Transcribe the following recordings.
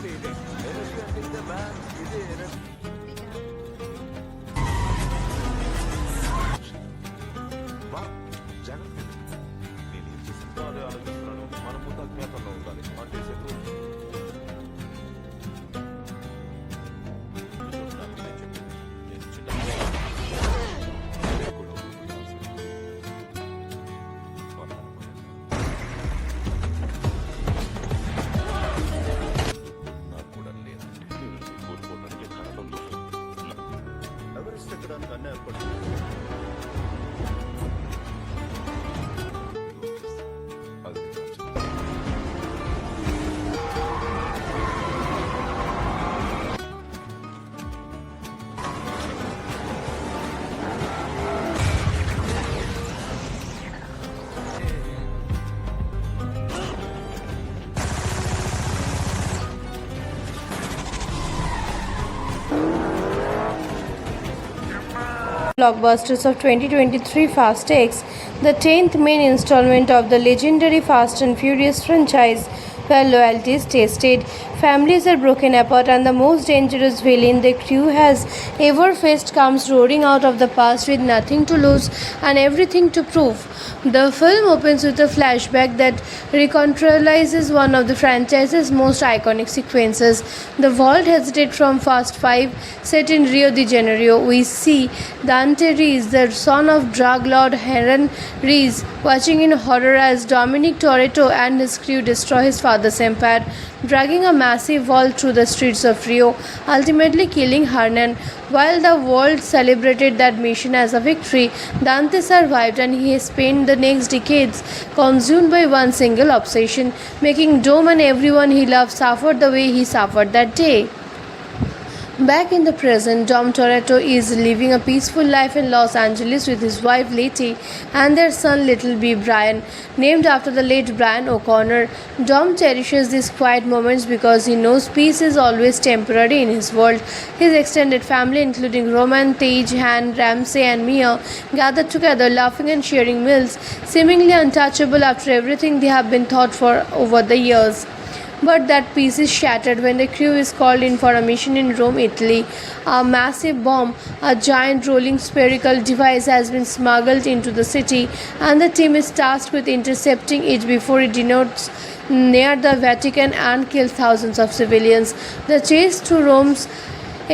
leading. Initiating the man. జాగ్రత్త. నేనేం చేసిందో అదే ఆలోచిస్తున్నాను. మనం ముందు అజ్ఞాతంలో ఉండాలి. అంటే శత్రువు చూస్తున్నాను. నేను చెప్పింది. నేను చిన్న కూడా నాకు కూడా లేదంటే కోల్పోవడానికి కారణం ఎవరెస్ట్ ఎక్కడానికి అన్నీ ఏర్పడుతుంది. Blockbusters of 2023 Fast X, the 10th main installment of the legendary Fast and Furious franchise, where loyalty is tested, families are broken apart, and the most dangerous villain the crew has ever faced comes roaring out of the past with nothing to lose and everything to prove. The film opens with a flashback that recontextualizes one of the franchise's most iconic sequences. The Vault Hesitate from Fast 5, set in Rio de Janeiro. We see Dante Reese, the son of drug lord Heron Reese, watching in horror as Dominic Toretto and his crew destroy his father's empire, dragging a massive vault through the streets of Rio, ultimately killing Hernan. While the world celebrated that mission as a victory, Dante survived and he has spent the next decades consumed by one single obsession, making Dome and everyone he loved suffer the way he suffered that day. Back in the present, Dom Toretto is living a peaceful life in Los Angeles with his wife Letty and their son Little B. Brian, named after the late Brian O'Connor. Dom cherishes these quiet moments because he knows peace is always temporary in his world. His extended family, including Roman, Tej, Han, Ramsey, and Mia, gather together, laughing and sharing meals, seemingly untouchable after everything they have been taught for over the years. But that peace is shattered when the crew is called in for a mission in Rome, Italy. A massive bomb, a giant rolling spherical device, has been smuggled into the city, and the team is tasked with intercepting it before it denotes near the Vatican and kills thousands of civilians. The chase through Rome's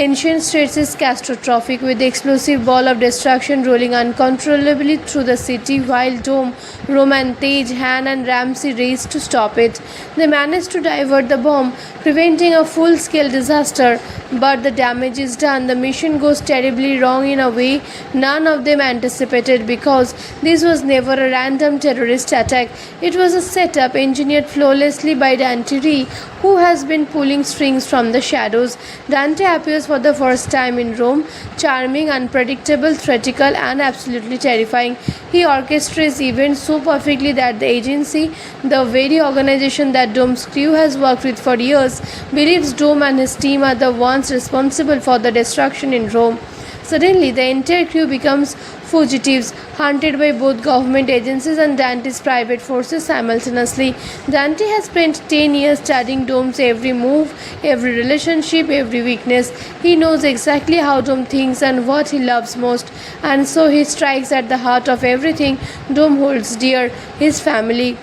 ancient streets is catastrophic, with the explosive ball of destruction rolling uncontrollably through the city while Dome, Roman, Tej, Han, and Ramsey race to stop it. They manage to divert the bomb, preventing a full scale disaster, but the damage is done. The mission goes terribly wrong in a way none of them anticipated because this was never a random terrorist attack. It was a setup engineered flawlessly by Dante Ree, who has been pulling strings from the shadows. Dante appears for the first time in Rome, charming, unpredictable, theatrical, and absolutely terrifying. He orchestrates events so perfectly that the agency, the very organization that Dome's crew has worked with for years, believes Dome and his team are the ones responsible for the destruction in Rome. Suddenly, the entire crew becomes fugitives, hunted by both government agencies and Dante's private forces simultaneously. Dante has spent 10 years studying Dome's every move, every relationship, every weakness. He knows exactly how Dome thinks and what he loves most, and so he strikes at the heart of everything Dome holds dear, his family.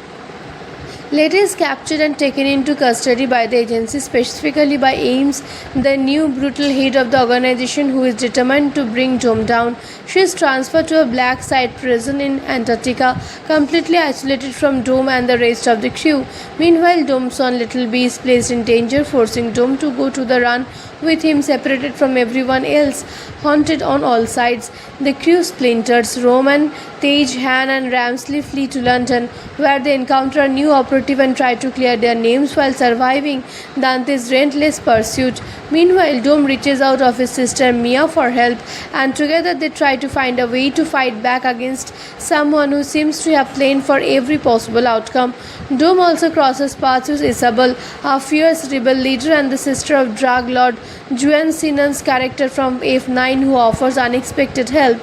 Letty is captured and taken into custody by the agency, specifically by Ames, the new brutal head of the organization who is determined to bring Dome down. She is transferred to a black site prison in Antarctica, completely isolated from Dome and the rest of the crew. Meanwhile, Dome's son Little B is placed in danger, forcing Dome to go to the run with him separated from everyone else, haunted on all sides. The crew splinters. Roman, Tej, Han, and Ramsley flee to London, where they encounter a new operative and try to clear their names while surviving Dante's relentless pursuit. Meanwhile, Dome reaches out of his sister Mia for help, and together they try to find a way to fight back against someone who seems to have planned for every possible outcome. Dome also crosses paths with Isabel, a fierce rebel leader and the sister of drug lord Juan Sinan's character from F9, who offers unexpected help.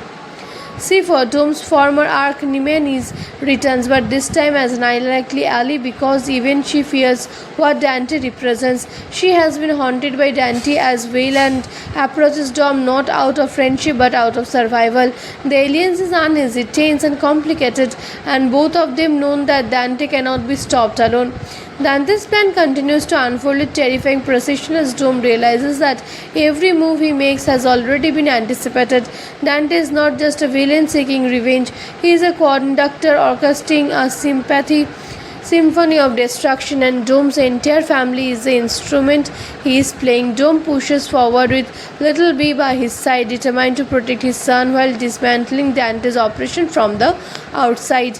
See for Doom's former arch nemesis returns, but this time as an unlikely ally because even she fears what Dante represents. She has been haunted by Dante as well and approaches Dom not out of friendship but out of survival. The alliance is uneasy, tense, and complicated, and both of them know that Dante cannot be stopped alone. Dante's plan continues to unfold with terrifying precision as Doom realizes that every move he makes has already been anticipated. Dante is not just a villain seeking revenge, he is a conductor orchestrating a symphony of destruction, and Doom's entire family is the instrument he is playing. Doom pushes forward with Little B by his side, determined to protect his son while dismantling Dante's operation from the outside.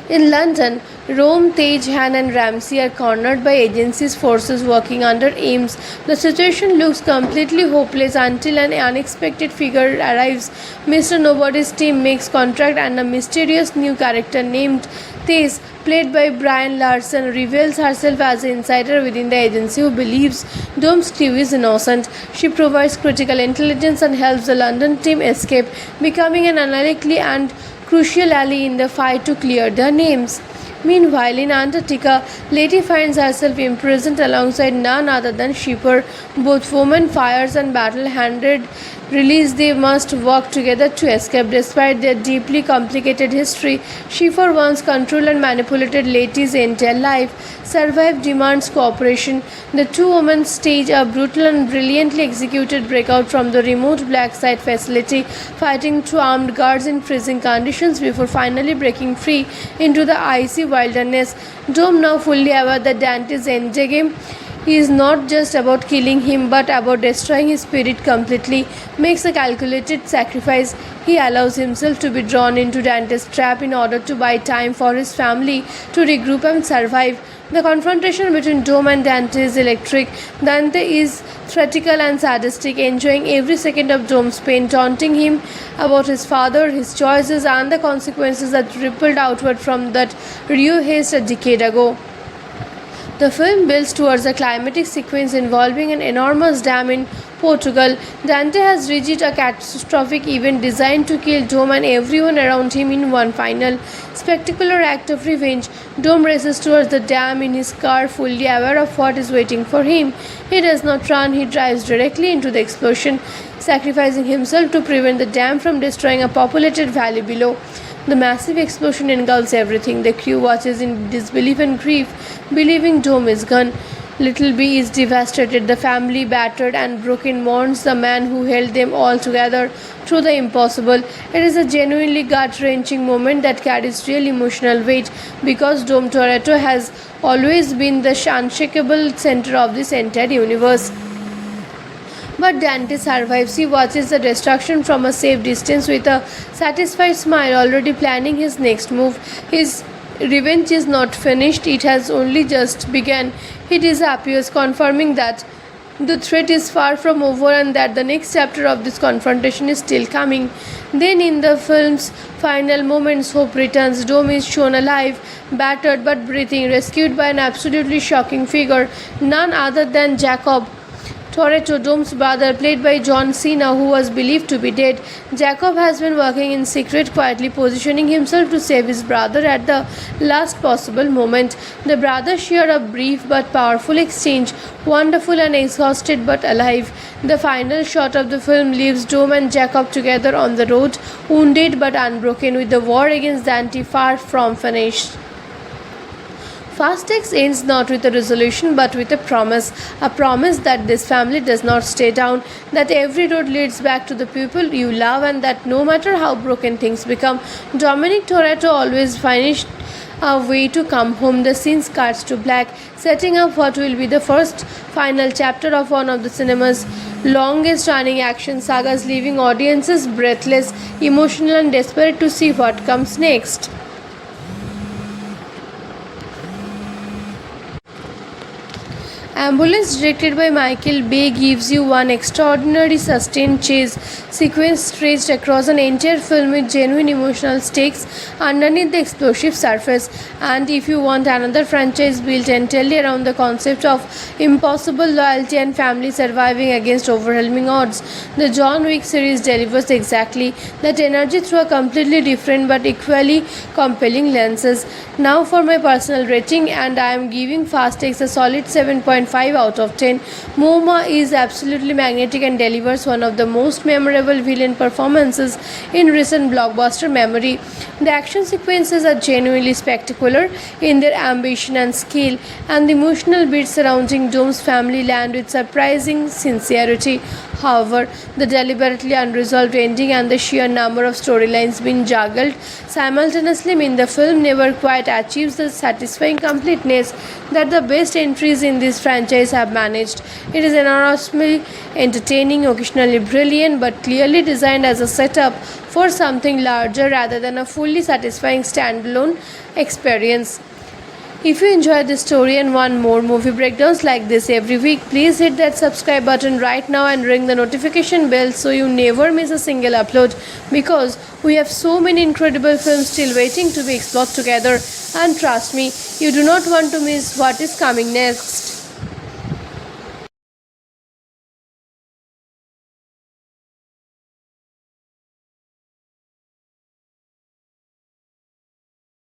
In London, Rome, Tej, Han, and Ramsey are cornered by agency's forces working under Ames. The situation looks completely hopeless until an unexpected figure arrives. Mr. Nobody's team makes contact, and a mysterious new character named Tess, played by Brian Larson, reveals herself as an insider within the agency who believes Doom's crew is innocent. She provides critical intelligence and helps the London team escape, becoming an unlikely and crucial ally in the fight to clear their names. Meanwhile, in Antarctica, Letty finds herself imprisoned alongside none other than Shipper. Both women, fires, and battle-handed release they must work together to escape. Despite their deeply complicated history, Shipper once controlled and manipulated Letty's entire life. Survive demands cooperation. The two women stage a brutal and brilliantly executed breakout from the remote black site facility, fighting through armed guards in freezing conditions before finally breaking free into the icy wilderness. Doom, now fully aware that Dante's endgame is not just about killing him but about destroying his spirit completely, makes a calculated sacrifice. He allows himself to be drawn into Dante's trap in order to buy time for his family to regroup and survive. The confrontation between Doom and Dante is electric. Dante is theatrical and sadistic, enjoying every second of Doom's pain, taunting him about his father, his choices, and the consequences that rippled outward from that Rio haste a decade ago. The film builds towards a climatic sequence involving an enormous dam in Portugal. Dante has reached a catastrophic event designed to kill Doom and everyone around him in one final, spectacular act of revenge. Doom races towards the dam in his car, fully aware of what is waiting for him. He does not run, he drives directly into the explosion, sacrificing himself to prevent the dam from destroying a populated valley below. The massive explosion engulfs everything. The crew watches in disbelief and grief, believing Doom is gone. Little B is devastated. The family, battered and broken, mourns the man who held them all together through the impossible. It is a genuinely gut-wrenching moment that carries real emotional weight because Dom Toretto has always been the unshakable center of this entire universe. But Dante survives. He watches the destruction from a safe distance with a satisfied smile, already planning his next move. His revenge is not finished, it has only just begun. He disappears, confirming that the threat is far from over and that the next chapter of this confrontation is still coming. Then, in the film's final moments, hope returns. Dom is shown alive, battered but breathing, rescued by an absolutely shocking figure, none other than Jacob Toretto, Dom's brother, played by John Cena, who was believed to be dead. Jacob has been working in secret, quietly positioning himself to save his brother at the last possible moment. The brothers share a brief but powerful exchange, wonderful and exhausted but alive. The final shot of the film leaves Dom and Jacob together on the road, wounded but unbroken, with the war against Dante far from finished. Fast X ends not with a resolution but with a promise that this family does not stay down, that every road leads back to the people you love, and that no matter how broken things become, Dominic Toretto always finds a way to come home. The scene cuts to black, setting up what will be the first final chapter of one of the cinema's longest running action sagas, leaving audiences breathless, emotional, and desperate to see what comes next. Ambulance, directed by Michael Bay, gives you one extraordinary sustained chase sequence stretched across an entire film with genuine emotional stakes underneath the explosive surface. And if you want another franchise built entirely around the concept of impossible loyalty and family surviving against overwhelming odds, the John Wick series delivers exactly that energy through a completely different but equally compelling lenses. Now for my personal rating, and I am giving Fast X a solid 7.5 out of 10. Momo is absolutely magnetic and delivers one of the most memorable villain performances in recent blockbuster memory. The action sequences are genuinely spectacular in their ambition and skill, and the emotional beats surrounding Doom's family land with surprising sincerity. However, the deliberately unresolved ending and the sheer number of storylines being juggled simultaneously mean the film never quite achieves the satisfying completeness that the best entries in this franchise have managed. It is enormously entertaining, occasionally brilliant, but clearly designed as a setup for something larger rather than a fully satisfying standalone experience. If you enjoyed this story and want more movie breakdowns like this every week, please hit that subscribe button right now and ring the notification bell so you never miss a single upload, because we have so many incredible films still waiting to be explored together, and trust me, you do not want to miss what is coming next.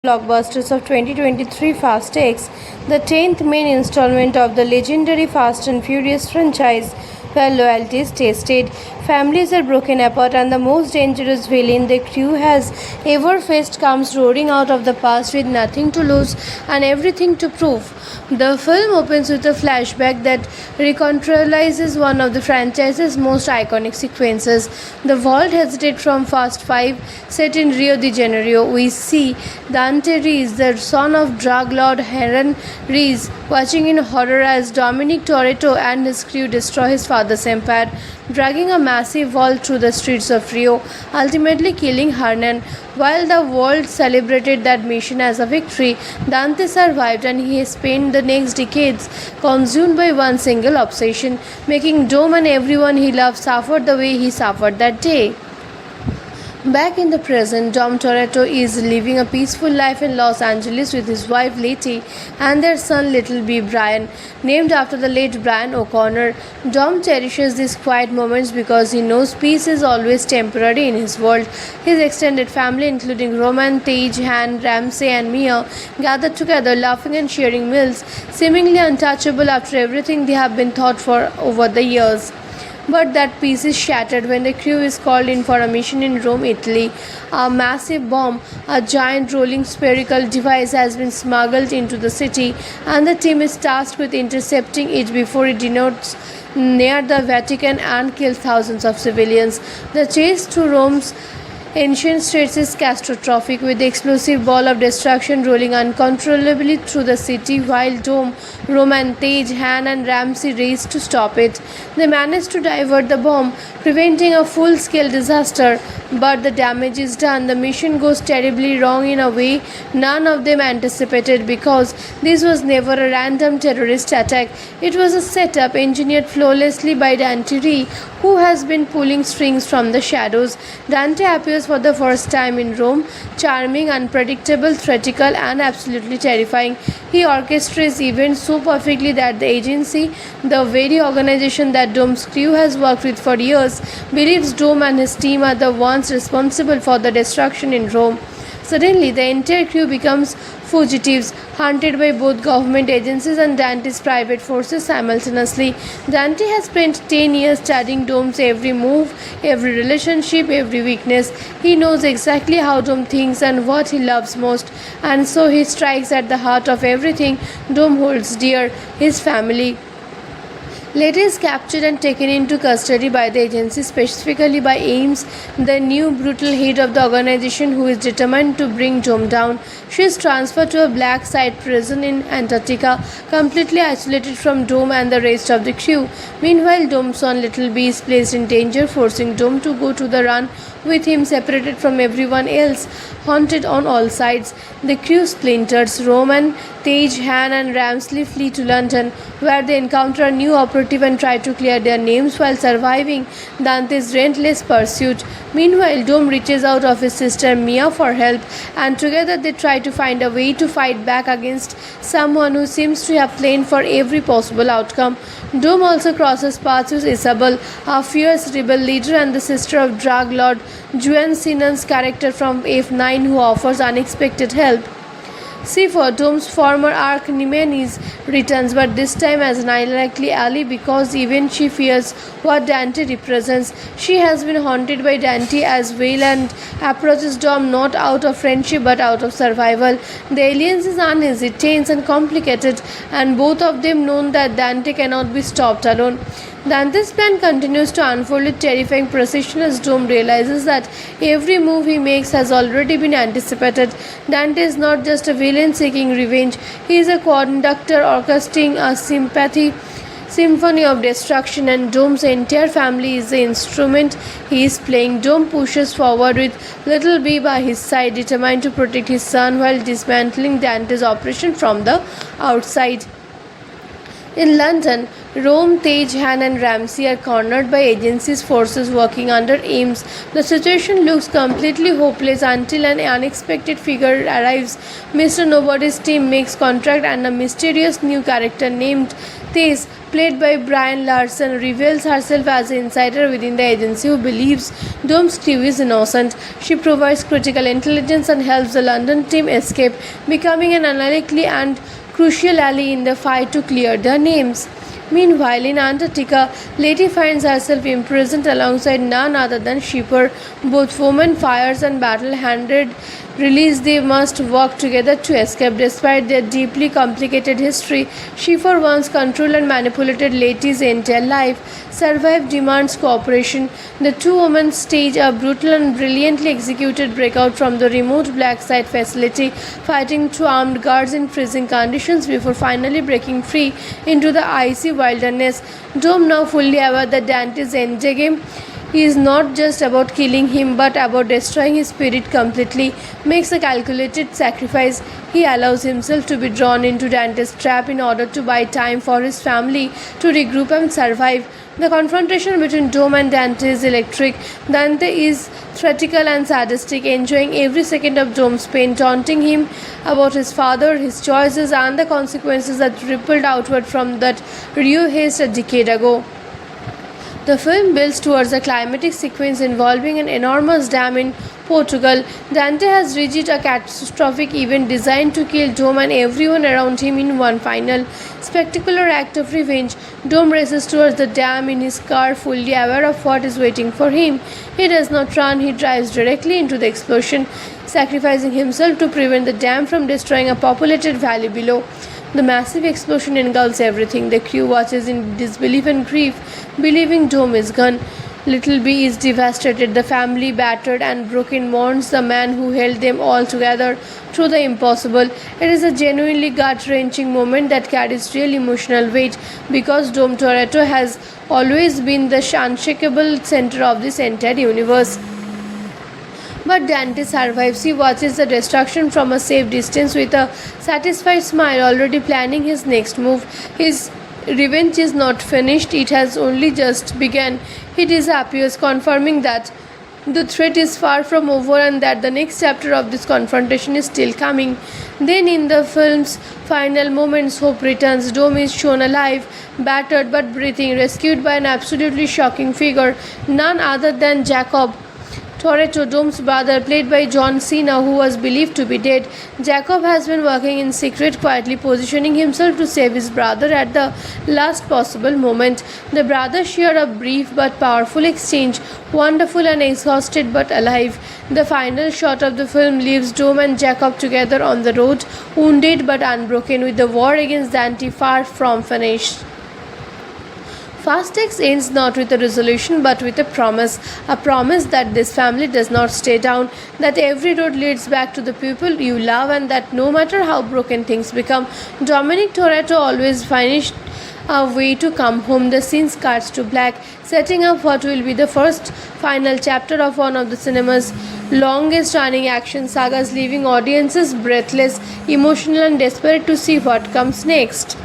Blockbusters of 2023, Fast X, the 10th main installment of the legendary Fast and Furious franchise, where loyalty is tested, families are broken apart, and the most dangerous villain the crew has ever faced comes roaring out of the past with nothing to lose and everything to prove. The film opens with a flashback that recontextualizes one of the franchise's most iconic sequences. The Vault Hesitate from Fast 5, set in Rio de Janeiro. We see Dante Reese, the son of drug lord Heron Reese, watching in horror as Dominic Toretto and his crew destroy his father's empire, dragging a massive vault through the streets of Rio, ultimately killing Hernan. While the world celebrated that mission as a victory, Dante survived, and he spent the next decades consumed by one single obsession, making Dome and everyone he loved suffer the way he suffered that day. Back in the present, Dom Toretto is living a peaceful life in Los Angeles with his wife Letty and their son Little B. Brian, named after the late Brian O'Connor. Dom cherishes these quiet moments because he knows peace is always temporary in his world. His extended family, including Roman, Tage, Han, Ramsey, and Mia, gather together, laughing and sharing meals, seemingly untouchable after everything they have been taught for over the years. But that peace is shattered when the crew is called in for a mission in Rome, Italy. A massive bomb, a giant rolling spherical device, has been smuggled into the city, and the team is tasked with intercepting it before it detonates near the Vatican and kills thousands of civilians. The chase through Rome's ancient streets is catastrophic, with the explosive ball of destruction rolling uncontrollably through the city while Dome, Roman, Tage, Han, and Ramsey race to stop it. They manage to divert the bomb, preventing a full-scale disaster, but the damage is done. The mission goes terribly wrong in a way none of them anticipated, because this was never a random terrorist attack. It was a setup engineered flawlessly by Dante Ree, who has been pulling strings from the shadows. Dante appears for the first time in Rome, charming, unpredictable, theatrical, and absolutely terrifying. He orchestrates events so perfectly that the agency, the very organization that Dome's crew has worked with for years, believes Dome and his team are the ones responsible for the destruction in Rome. Suddenly, the entire crew becomes fugitives, hunted by both government agencies and Dante's private forces simultaneously. Dante has spent 10 years studying Dome's every move, every relationship, every weakness. He knows exactly how Dome thinks and what he loves most, and so he strikes at the heart of everything Dome holds dear: his family. Letty is captured and taken into custody by the agency, specifically by Ames, the new brutal head of the organization who is determined to bring Dome down. She is transferred to a black site prison in Antarctica, completely isolated from Dome and the rest of the crew. Meanwhile, Dome's son Little B is placed in danger, forcing Dome to go to the run with him, separated from everyone else. haunted on all sides. The crew splinters. Roman, Tej, Han, and Ramsley flee to London, where they encounter a new operative and try to clear their names while surviving Dante's relentless pursuit. Meanwhile, Dom reaches out of his sister Mia for help, and together they try to find a way to fight back against someone who seems to have planned for every possible outcome. Dom also crosses paths with Isabel, a fierce rebel leader and the sister of drug lord Juan Sinan's character from F9, who offers unexpected help. C4, Dom's former arch nemesis, returns, but this time as an unlikely ally because even she fears what Dante represents. She has been haunted by Dante as well and approaches Dom not out of friendship but out of survival. The alliance is uneasy, tense, and complicated, and both of them know that Dante cannot be stopped alone. Dante's plan continues to unfold with terrifying precision as Dom realizes that every move he makes has already been anticipated. Dante is not just a villain seeking revenge, he is a conductor orchestrating a symphony of destruction, and Dom's entire family is the instrument he is playing. Dom pushes forward with little B by his side, determined to protect his son while dismantling Dante's operation from the outside. In London, Rome, Tej, Han, and Ramsey are cornered by agency's forces working under Ames. The situation looks completely hopeless until an unexpected figure arrives. Mr. Nobody's team makes contact, and a mysterious new character named Tess, played by Brian Larson, reveals herself as an insider within the agency who believes Dom's crew is innocent. She provides critical intelligence and helps the London team escape, becoming an unlikely and crucial ally in the fight to clear their names. Meanwhile, in Antarctica, Letty finds herself imprisoned alongside none other than Shipper. Both women, fires, and battle-handed release, they must work together to escape. Despite their deeply complicated history, Shipper once controlled and manipulated Letty's entire life. Survive demands cooperation. The two women stage a brutal and brilliantly executed breakout from the remote black site facility, fighting through armed guards in freezing conditions before finally breaking free into the icy wilderness. Dom, now fully aware that Dante's endgame is not just about killing him but about destroying his spirit completely, makes a calculated sacrifice. He allows himself to be drawn into Dante's trap in order to buy time for his family to regroup and survive. The confrontation between Dom and Dante is electric. Dante is theatrical and sadistic, enjoying every second of Dom's pain, taunting him about his father, his choices, and the consequences that rippled outward from that Rio haste a decade ago. The film builds towards a climatic sequence involving an enormous dam in Portugal. Dante has reached a catastrophic event designed to kill Dom and everyone around him in one final, spectacular act of revenge. Dom races towards the dam in his car, fully aware of what is waiting for him. He does not run, he drives directly into the explosion, sacrificing himself to prevent the dam from destroying a populated valley below. The massive explosion engulfs everything. The crew watches in disbelief and grief, believing Dom is gone. Little B is devastated. The family, battered and broken, mourns the man who held them all together through the impossible. It is a genuinely gut-wrenching moment that carries real emotional weight because Dom Toretto has always been the unshakable center of this entire universe. But Dante survives. He watches the destruction from a safe distance with a satisfied smile, already planning his next move. His revenge is not finished, it has only just begun. He disappears, confirming that the threat is far from over and that the next chapter of this confrontation is still coming. Then, in the film's final moments, hope returns. Dom is shown alive, battered but breathing, rescued by an absolutely shocking figure, none other than Jacob Toretto, Dom's brother, played by John Cena, who was believed to be dead. Jacob has been working in secret, quietly positioning himself to save his brother at the last possible moment. The brothers share a brief but powerful exchange, wonderful and exhausted but alive. The final shot of the film leaves Dom and Jacob together on the road, wounded but unbroken, with the war against Dante far from finished. Fast X ends not with a resolution but with a promise that this family does not stay down, that every road leads back to the people you love, and that no matter how broken things become, Dominic Toretto always finds a way to come home. The scene cuts to black, setting up what will be the first final chapter of one of the cinema's longest running action sagas, leaving audiences breathless, emotional, and desperate to see what comes next.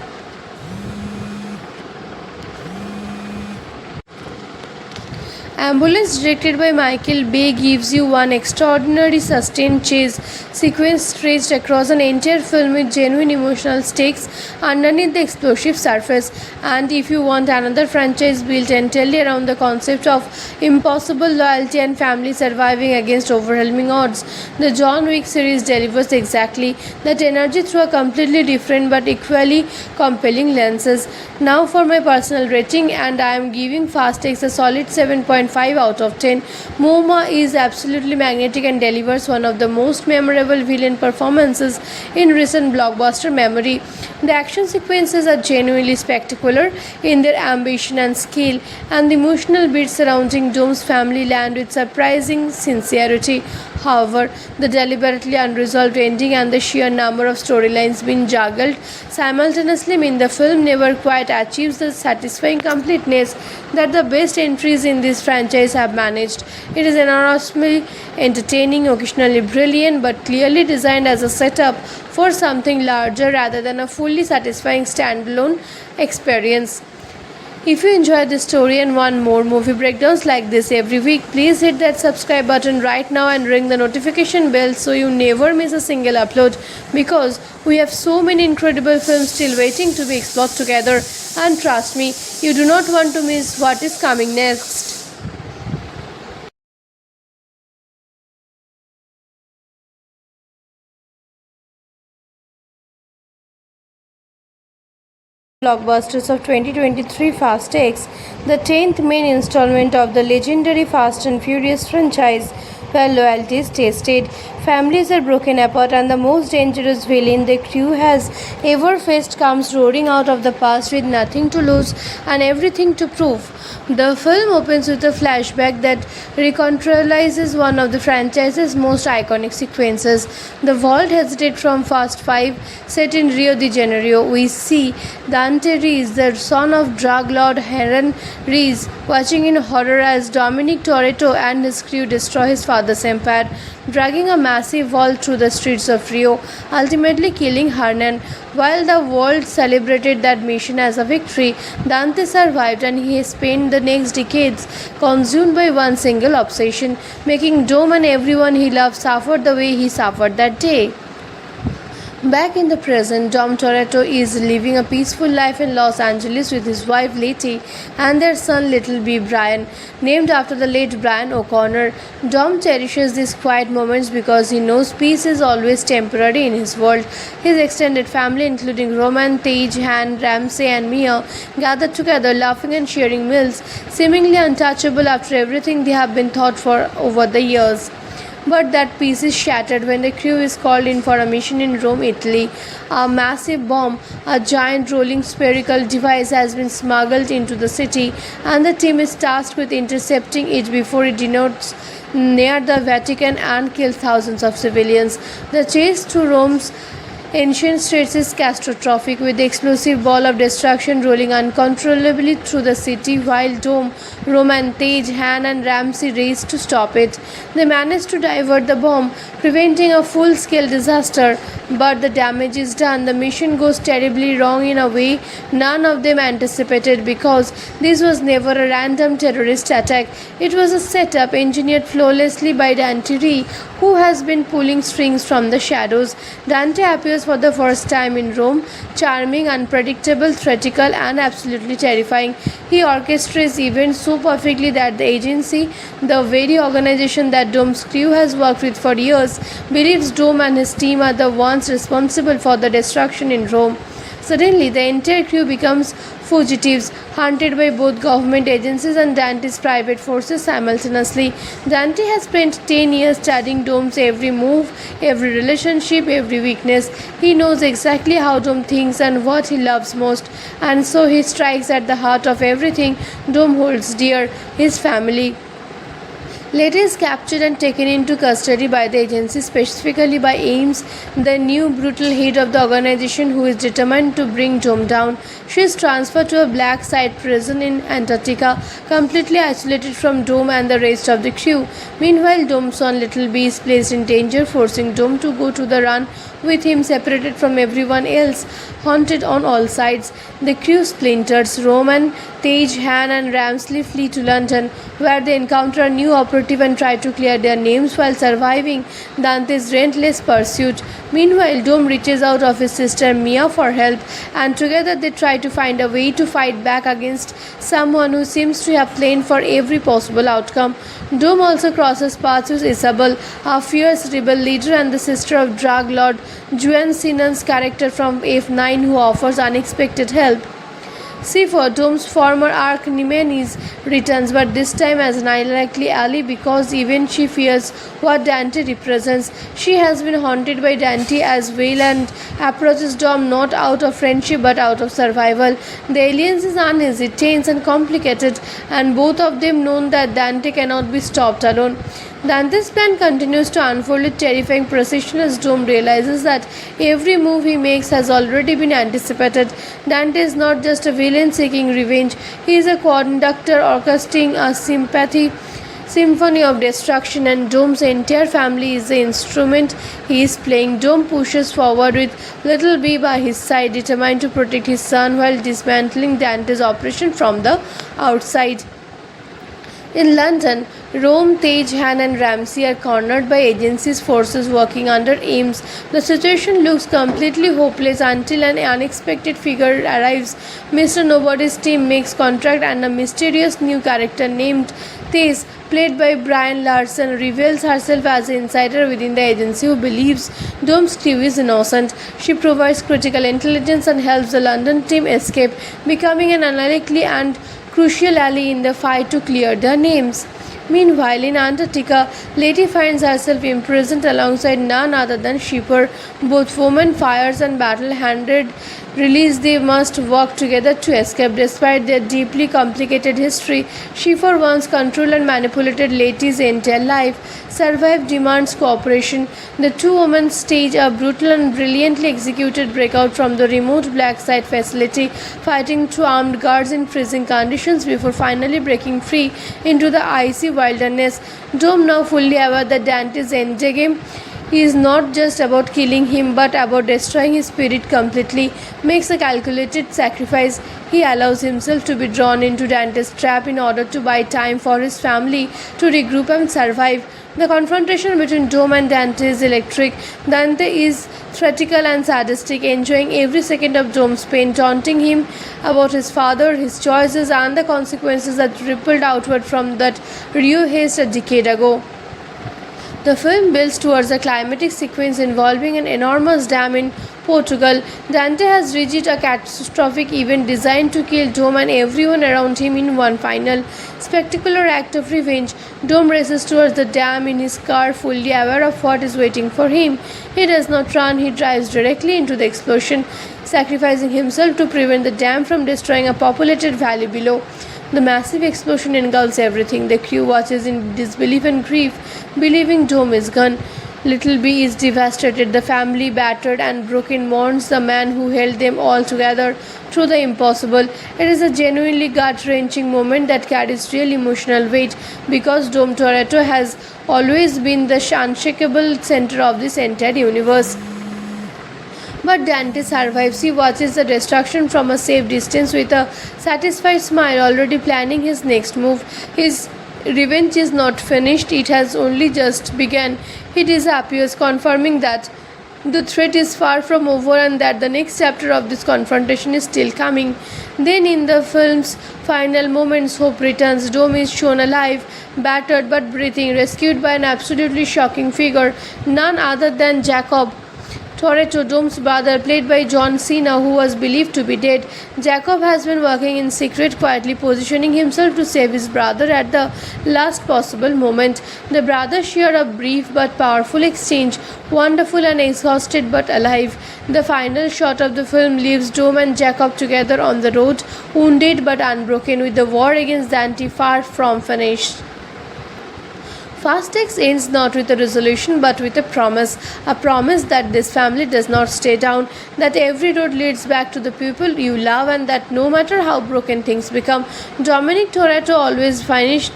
Ambulance, directed by Michael Bay, gives you one extraordinary sustained chase sequence stretched across an entire film with genuine emotional stakes underneath the explosive surface. And if you want another franchise built entirely around the concept of impossible loyalty and family surviving against overwhelming odds, the John Wick series delivers exactly that energy through a completely different but equally compelling lenses. Now for my personal rating, and I am giving Fast X a solid 7.5 out of 10. Mouma is absolutely magnetic and delivers one of the most memorable villain performances in recent blockbuster memory. The action sequences are genuinely spectacular in their ambition and skill, and the emotional beats surrounding Doom's family land with surprising sincerity. However, the deliberately unresolved ending and the sheer number of storylines being juggled simultaneously mean the film never quite achieves the satisfying completeness that the best entries in this franchise have managed. It is enormously entertaining, occasionally brilliant, but clearly designed as a setup for something larger rather than a fully satisfying standalone experience. If you enjoyed this story and want more movie breakdowns like this every week, please hit that subscribe button right now and ring the notification bell so you never miss a single upload, because we have so many incredible films still waiting to be explored together, and trust me, you do not want to miss what is coming next. Blockbusters of 2023, Fast X, the 10th main installment of the legendary Fast and Furious franchise, where loyalty is tested, families are broken apart, and the most dangerous villain the crew has ever faced comes roaring out of the past with nothing to lose and everything to prove. The film opens with a flashback that recontextualizes one of the franchise's most iconic sequences. The Vault Hesitate from Fast 5, set in Rio de Janeiro. We see Dante Reese, the son of drug lord Heron Reese, watching in horror as Dominic Toretto and his crew destroy his father's empire, dragging a massive vault through the streets of Rio, ultimately killing Hernan. While the world celebrated that mission as a victory, Dante survived, and he spent the next decades consumed by one single obsession, making Dome and everyone he loved suffer the way he suffered that day. Back in the present, Dom Toretto is living a peaceful life in Los Angeles with his wife Letty and their son Little B. Brian, named after the late Brian O'Connor. Dom cherishes these quiet moments because he knows peace is always temporary in his world. His extended family, including Roman, Tage, Han, Ramsey, and Mia, gather together, laughing and sharing meals, seemingly untouchable after everything they have been taught for over the years. But that peace is shattered when the crew is called in for a mission in Rome, Italy. A massive bomb, a giant rolling spherical device, has been smuggled into the city, and the team is tasked with intercepting it before it denotes near the Vatican and kills thousands of civilians. The chase through Rome's ancient streets is catastrophic, with the explosive ball of destruction rolling uncontrollably through the city while Dome, Roman, Tage, Han, and Ramsey race to stop it. They manage to divert the bomb, preventing a full-scale disaster, but the damage is done. The mission goes terribly wrong in a way none of them anticipated, because this was never a random terrorist attack. It was a setup engineered flawlessly by Dante Ree, who has been pulling strings from the shadows. Dante appears for the first time in Rome, charming, unpredictable, theatrical, and absolutely terrifying. He orchestrates events so perfectly that the agency, the very organization that Dome's crew has worked with for years, believes Dome and his team are the ones responsible for the destruction in Rome. Suddenly, the entire crew becomes fugitives, hunted by both government agencies and Dante's private forces simultaneously. Dante has spent 10 years studying Dome's every move, every relationship, every weakness. He knows exactly how Dome thinks and what he loves most, and so he strikes at the heart of everything Dome holds dear: his family. Lady is captured and taken into custody by the agency, specifically by Ames, the new brutal head of the organization who is determined to bring Dome down. She is transferred to a black site prison in Antarctica, completely isolated from Dome and the rest of the crew. Meanwhile, Dome's son Little B is placed in danger, forcing Dome to go to the run with him separated from everyone else. Haunted on all sides, the crew splinters. Roman, Tej, Han, and Ramsley flee to London, where they encounter a new operative and try to clear their names while surviving Dante's relentless pursuit. Meanwhile, Dome reaches out of his sister Mia for help, and together they try to find a way to fight back against someone who seems to have planned for every possible outcome. Dome also crosses paths with Isabel, a fierce rebel leader and the sister of drug lord Juan Sinan's character from F9, who offers unexpected help. C4, Dome's former arch nemesis, returns, but this time as an unlikely ally because even she fears what Dante represents. She has been haunted by Dante as well and approaches Dom not out of friendship but out of survival. The alliance is uneasy, tense, and complicated, and both of them know that Dante cannot be stopped alone. Dante's plan continues to unfold with terrifying precision as Dome realizes that every move he makes has already been anticipated. Dante is not just a villain seeking revenge, he is a conductor orchestrating a symphony of destruction, and Dome's entire family is the instrument he is playing. Dome pushes forward with Little B by his side, determined to protect his son while dismantling Dante's operation from the outside. In London, Rome, Tej, Han, and Ramsey are cornered by agency's forces working under Ames. The situation looks completely hopeless until an unexpected figure arrives. Mr. Nobody's team makes contact, and a mysterious new character named Tess, played by Brian Larson, reveals herself as an insider within the agency who believes Dome's crew is innocent. She provides critical intelligence and helps the London team escape, becoming an unlikely and crucial ally in the fight to clear their names. Meanwhile, in Antarctica, Lady finds herself imprisoned alongside none other than Shipper. Both women, fires, and battle-handed release, they must work together to escape. Despite their deeply complicated history, Shipper once controlled and manipulated Lady's entire life. Survive demands cooperation. The two women stage a brutal and brilliantly executed breakout from the remote black site facility, fighting through armed guards in freezing conditions before finally breaking free into the icy wilderness. Dome, now fully aware that Dante's endgame is not just about killing him but about destroying his spirit completely, makes a calculated sacrifice. He allows himself to be drawn into Dante's trap in order to buy time for his family to regroup and survive. The confrontation between Dome and Dante is electric. Dante is theatrical and sadistic, enjoying every second of Dome's pain, taunting him about his father, his choices, and the consequences that rippled outward from that Rio haste a decade ago. The film builds towards a climatic sequence involving an enormous dam in Portugal. Dante has reached a catastrophic event designed to kill Dome and everyone around him in one final, spectacular act of revenge. Dome races towards the dam in his car, fully aware of what is waiting for him. He does not run, he drives directly into the explosion, sacrificing himself to prevent the dam from destroying a populated valley below. The massive explosion engulfs everything. The crew watches in disbelief and grief, believing Dome is gone. Little B is devastated. The family, battered and broken, mourns the man who held them all together through the impossible. It is a genuinely gut-wrenching moment that carries real emotional weight because Dome Toretto has always been the unshakable center of this entire universe. But Dante survives. He watches the destruction from a safe distance with a satisfied smile, already planning his next move. His revenge is not finished, it has only just begun. He disappears, confirming that the threat is far from over and that the next chapter of this confrontation is still coming. Then, in the film's final moments, hope returns. Dome is shown alive, battered but breathing, rescued by an absolutely shocking figure, none other than Jacob Toretto, Dome's brother, played by John Cena, who was believed to be dead. Jacob has been working in secret, quietly positioning himself to save his brother at the last possible moment. The brothers share a brief but powerful exchange, wonderful and exhausted but alive. The final shot of the film leaves Dome and Jacob together on the road, wounded but unbroken, with the war against Dante far from finished. Fast X ends not with a resolution but with a promise that this family does not stay down, that every road leads back to the people you love, and that no matter how broken things become, Dominic Toretto always finished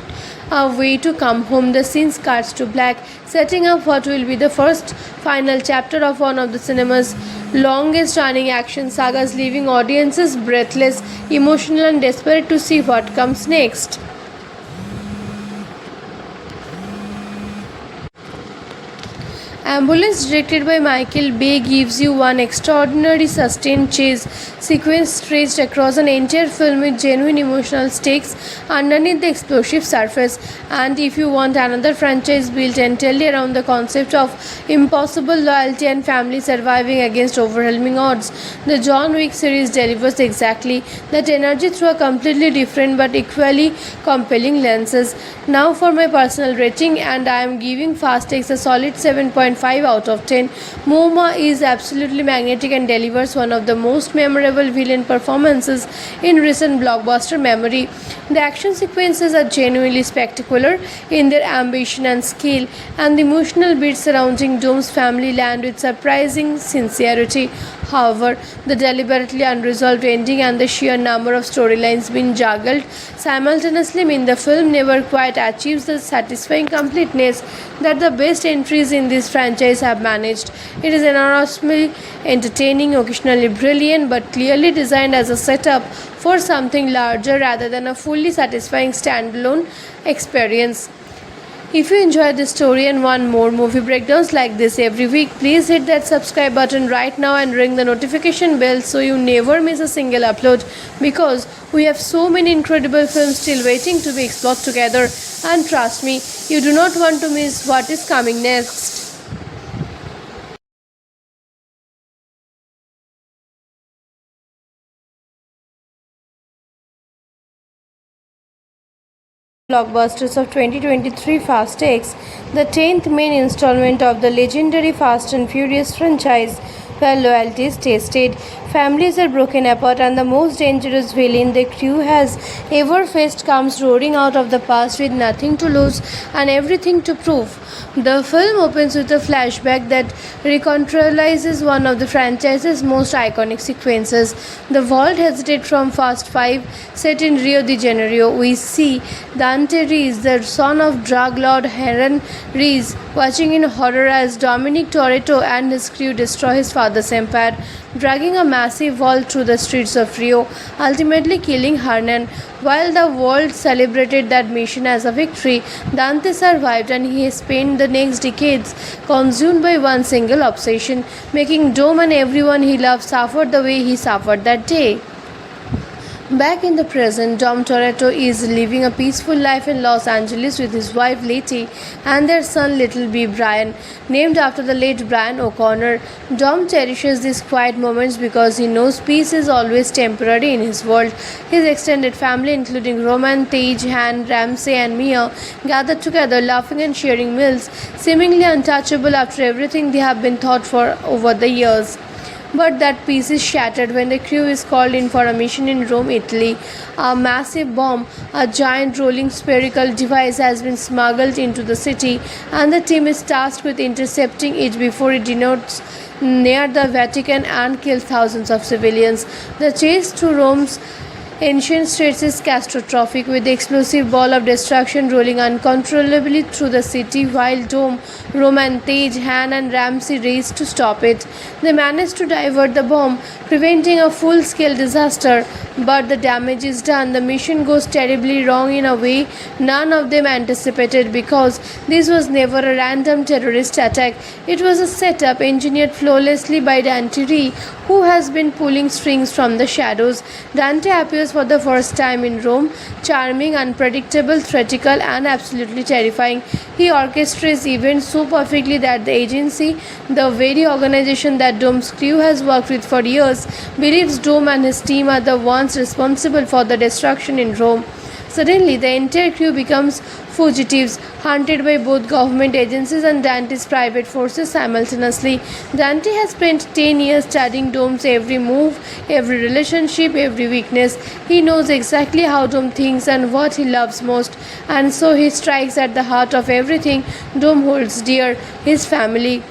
a way to come home. The scene cuts to black, setting up what will be the first final chapter of one of the cinema's longest running action sagas, leaving audiences breathless, emotional, and desperate to see what comes next. Ambulance, directed by Michael Bay, gives you one extraordinary sustained chase sequence stretched across an entire film with genuine emotional stakes underneath the explosive surface. And if you want another franchise built entirely around the concept of impossible loyalty and family surviving against overwhelming odds, the John Wick series delivers exactly that energy through a completely different but equally compelling lenses. Now for my personal rating, and I am giving Fast X a solid 7.5 out of 10. Momoa is absolutely magnetic and delivers one of the most memorable villain performances in recent blockbuster memory. The action sequences are genuinely spectacular in their ambition and scale, and the emotional beats surrounding Doom's family land with surprising sincerity. However, the deliberately unresolved ending and the sheer number of storylines being juggled simultaneously mean the film never quite achieves the satisfying completeness that the best entries in this franchise have managed. It is enormously entertaining, occasionally brilliant, but clearly designed as a setup for something larger rather than a fully satisfying standalone experience. If you enjoyed this story and want more movie breakdowns like this every week, please hit that subscribe button right now and ring the notification bell so you never miss a single upload, because we have so many incredible films still waiting to be explored together, and trust me, you do not want to miss what is coming next. Blockbusters of 2023, Fast X, the 10th main installment of the legendary Fast and Furious franchise, where loyalty is tested, families are broken apart, and the most dangerous villain the crew has ever faced comes roaring out of the past with nothing to lose and everything to prove. The film opens with a flashback that recontextualizes one of the franchise's most iconic sequences. The vault hesitate from Fast 5, set in Rio de Janeiro. We see Dante Reese, the son of drug lord Heron Reese, watching in horror as Dominic Toretto and his crew destroy his father's empire, dragging a massive vault through the streets of Rio, ultimately killing Hernan. While the world celebrated that mission as a victory, Dante survived, and he has spent the next decades consumed by one single obsession, making Dome and everyone he loved suffer the way he suffered that day. Back in the present, Dom Toretto is living a peaceful life in Los Angeles with his wife Letty and their son Little B. Brian, named after the late Brian O'Connor. Dom cherishes these quiet moments because he knows peace is always temporary in his world. His extended family, including Roman, Tej, Han, Ramsey, and Mia, gather together, laughing and sharing meals, seemingly untouchable after everything they have been taught for over the years. But that peace is shattered when the crew is called in for a mission in Rome, Italy. A massive bomb, a giant rolling spherical device, has been smuggled into the city, and the team is tasked with intercepting it before it denotes near the Vatican and kills thousands of civilians. The chase through Rome's ancient streets is catastrophic, with the explosive ball of destruction rolling uncontrollably through the city while Dome, Roman, Tej, Han, and Ramsey race to stop it. They manage to divert the bomb, preventing a full-scale disaster, but the damage is done. The mission goes terribly wrong in a way none of them anticipated, because this was never a random terrorist attack. It was a setup engineered flawlessly by Dante Ree, who has been pulling strings from the shadows. Dante appears for the first time in Rome, charming, unpredictable, theatrical, and absolutely terrifying. He orchestrates events so perfectly that the agency, the very organization that Dome's crew has worked with for years, believes Dome and his team are the ones responsible for the destruction in Rome. Suddenly, the entire crew becomes fugitives, hunted by both government agencies and Dante's private forces simultaneously. Dante has spent 10 years studying Dome's every move, every relationship, every weakness. He knows exactly how Dome thinks and what he loves most, and so he strikes at the heart of everything Dome holds dear, his family.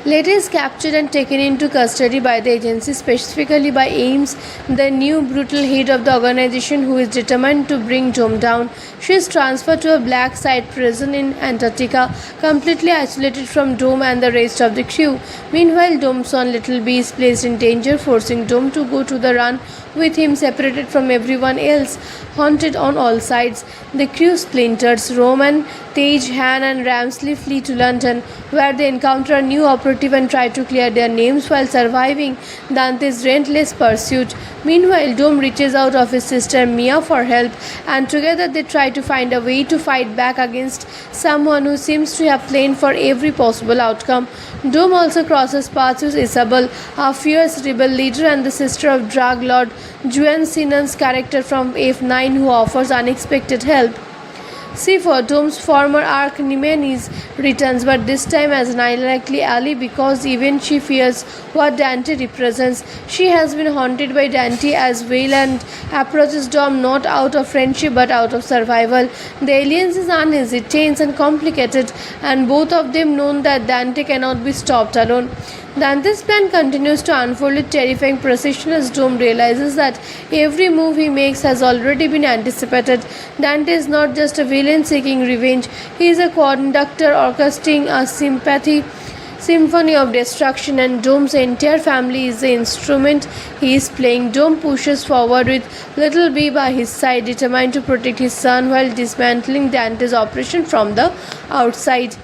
Later is captured and taken into custody by the agency, specifically by Ames, the new brutal head of the organization who is determined to bring Dome down. She is transferred to a black site prison in Antarctica, completely isolated from Dome and the rest of the crew. Meanwhile, Dome's son Little B is placed in danger, forcing Dome to go to the run with him separated from everyone else, haunted on all sides. The crew splinters. Roman, Tej, Han and Ramsley flee to London, where they encounter a new operative and try to clear their names while surviving Dante's relentless pursuit. Meanwhile, Dome reaches out of his sister Mia for help, and together they try to find a way to fight back against someone who seems to have planned for every possible outcome. Dome also crosses paths with Isabel, a fierce rebel leader and the sister of drug lord Juan Sinan's character from F9, who offers unexpected help. C4, Dome's former arch nemesis, returns, but this time as an unlikely ally because even she fears what Dante represents. She has been haunted by Dante as well and approaches Dom not out of friendship but out of survival. The alliance is uneasy, tense and complicated, and both of them know that Dante cannot be stopped alone. Dante's plan continues to unfold with terrifying precision as Dome realizes that every move he makes has already been anticipated. Dante is not just a villain seeking revenge, he is a conductor orchestrating a symphony of destruction, and Dome's entire family is the instrument he is playing. Dome pushes forward with Little B by his side, determined to protect his son while dismantling Dante's operation from the outside.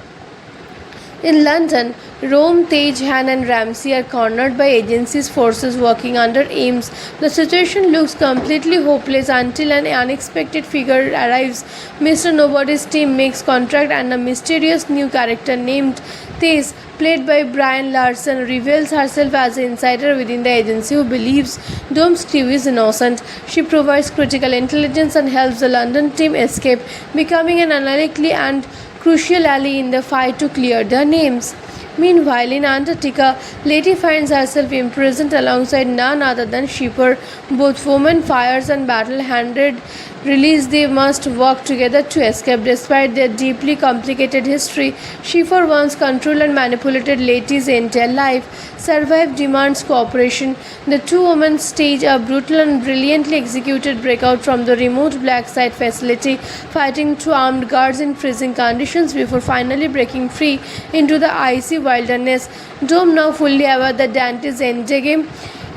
In London, Rome, Tej, Han and Ramsey are cornered by agency's forces working under Ames. The situation looks completely hopeless until an unexpected figure arrives. Mr. Nobody's team makes contact and a mysterious new character named Tej, played by Brian Larson, reveals herself as an insider within the agency who believes Dome's crew is innocent. She provides critical intelligence and helps the London team escape, becoming an unlikely and crucial ally in the fight to clear their names. Meanwhile, in Antarctica, Lady finds herself imprisoned alongside none other than Shipper. Both women, fires and battle-handed, release they must work together to escape. Despite their deeply complicated history, Shipper once controlled and manipulated Lady's entire life. Survive demands cooperation. The two women stage a brutal and brilliantly executed breakout from the remote black site facility, fighting two armed guards in freezing conditions before finally breaking free into the icy wilderness. Dome, now fully aware that Dante's endgame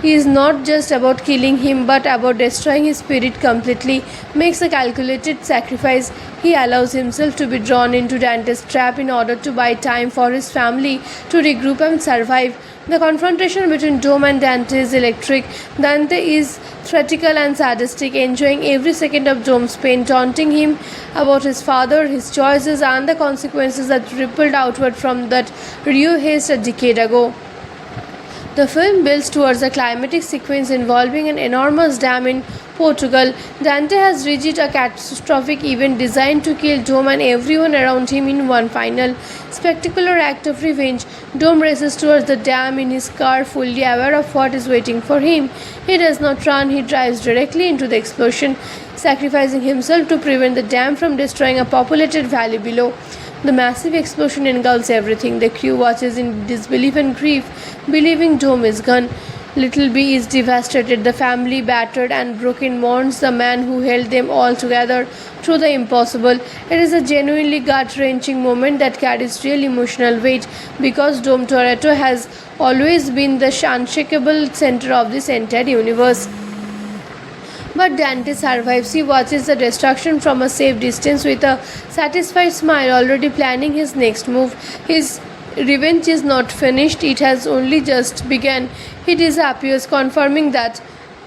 is not just about killing him but about destroying his spirit completely, makes a calculated sacrifice. He allows himself to be drawn into Dante's trap in order to buy time for his family to regroup and survive. The confrontation between Dome and Dante is electric. Dante is theatrical and sadistic, enjoying every second of Dome's pain, taunting him about his father, his choices, and the consequences that rippled outward from that Rio haste a decade ago. The film builds towards a climatic sequence involving an enormous dam in Portugal. Dante has reached a catastrophic event designed to kill Dome and everyone around him in one final, spectacular act of revenge. Dome races towards the dam in his car, fully aware of what is waiting for him. He does not run, he drives directly into the explosion, sacrificing himself to prevent the dam from destroying a populated valley below. The massive explosion engulfs everything. The crew watches in disbelief and grief, believing Dome is gone. Little B is devastated. The family, battered and broken, mourns the man who held them all together through the impossible. It is a genuinely gut-wrenching moment that carries real emotional weight because Dome Toretto has always been the unshakable center of this entire universe. But Dante survives. He watches the destruction from a safe distance with a satisfied smile, already planning his next move. His revenge is not finished, it has only just begun. He disappears, confirming that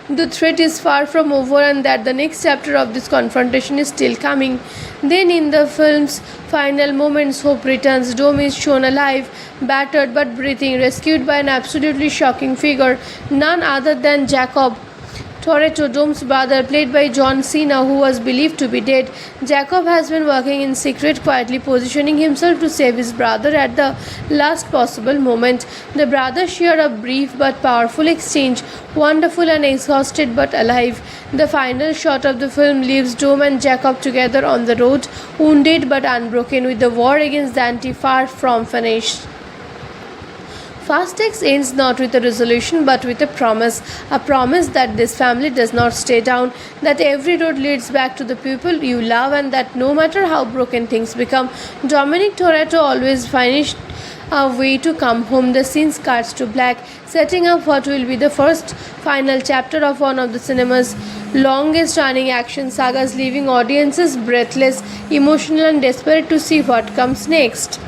the threat is far from over and that the next chapter of this confrontation is still coming. Then, in the film's final moments, hope returns. Dome is shown alive, battered but breathing, rescued by an absolutely shocking figure, none other than Jacob, Toretto, Dom's brother, played by John Cena, who was believed to be dead. Jacob has been working in secret, quietly positioning himself to save his brother at the last possible moment. The brothers share a brief but powerful exchange, wonderful and exhausted but alive. The final shot of the film leaves Dom and Jacob together on the road, wounded but unbroken, with the war against Dante far from finished. Fast X ends not with a resolution but with a promise that this family does not stay down, that every road leads back to the people you love, and that no matter how broken things become, Dominic Toretto always finds a way to come home. The scene cuts to black, setting up what will be the first final chapter of one of the cinema's longest running action sagas, leaving audiences breathless, emotional, and desperate to see what comes next.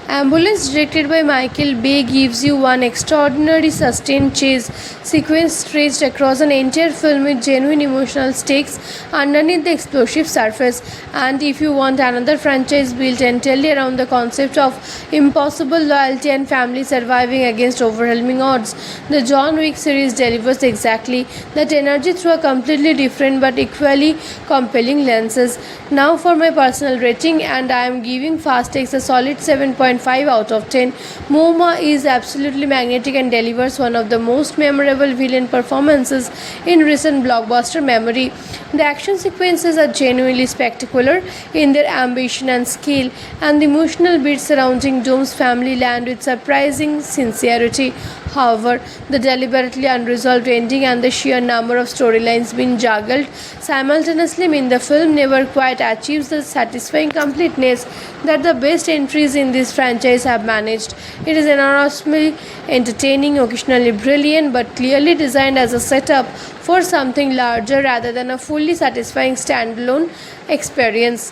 Ambulance, directed by Michael Bay, gives you one extraordinary sustained chase sequence stretched across an entire film with genuine emotional stakes underneath the explosive surface. And if you want another franchise built entirely around the concept of impossible loyalty and family surviving against overwhelming odds, the John Wick series delivers exactly that energy through a completely different but equally compelling lenses. Now for my personal rating, and I am giving Fast X a solid 7.5 out of 10. Momoa is absolutely magnetic and delivers one of the most memorable villain performances in recent blockbuster memory. The action sequences are genuinely spectacular in their ambition and scale, and the emotional beats surrounding Dom's family land with surprising sincerity. However, the deliberately unresolved ending and the sheer number of storylines being juggled simultaneously mean the film never quite achieves the satisfying completeness that the best entries in this franchise have managed. It is enormously entertaining, occasionally brilliant, but clearly designed as a setup for something larger rather than a fully satisfying standalone experience.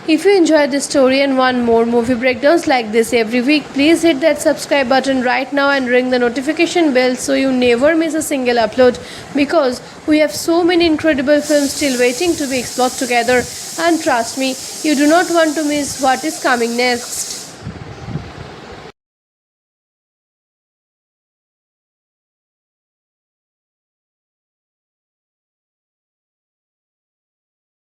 If you enjoyed this story and want more movie breakdowns like this every week, please hit that subscribe button right now and ring the notification bell so you never miss a single upload, because we have so many incredible films still waiting to be explored together, and trust me, you do not want to miss what is coming next.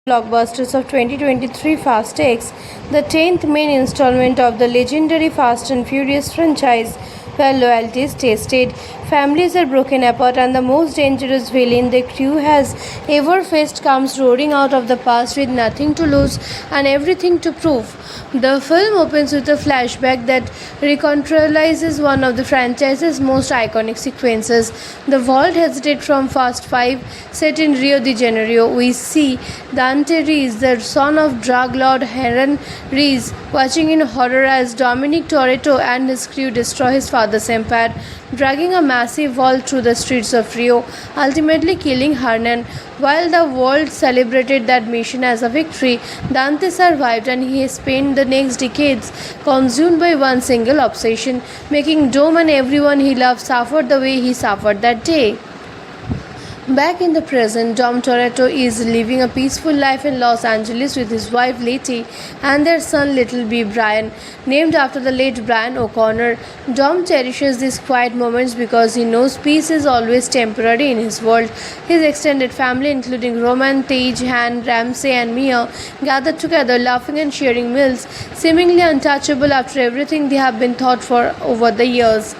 Blockbusters of 2023, Fast X, the 10th main installment of the legendary Fast and Furious franchise, where loyalty is tested, families are broken apart, and the most dangerous villain the crew has ever faced comes roaring out of the past with nothing to lose and everything to prove. The film opens with a flashback that recontextualizes one of the franchise's most iconic sequences. The world hesitated from Fast 5, set in Rio de Janeiro. We see Dante Reese, the son of drug lord Heron Reese, watching in horror as Dominic Toretto and his crew destroy his father's empire, dragging a massive wall through the streets of Rio, ultimately killing Hernan. While the world celebrated that mission as a victory, Dante survived, and he spent the next decades consumed by one single obsession, making Dom and everyone he loved suffer the way he suffered that day. Back in the present, Dom Toretto is living a peaceful life in Los Angeles with his wife Letty and their son Little B. Brian, named after the late Brian O'Connor. Dom cherishes these quiet moments because he knows peace is always temporary in his world. His extended family, including Roman, Tage, Han, Ramsey, and Mia, gather together, laughing and sharing meals, seemingly untouchable after everything they have been taught for over the years.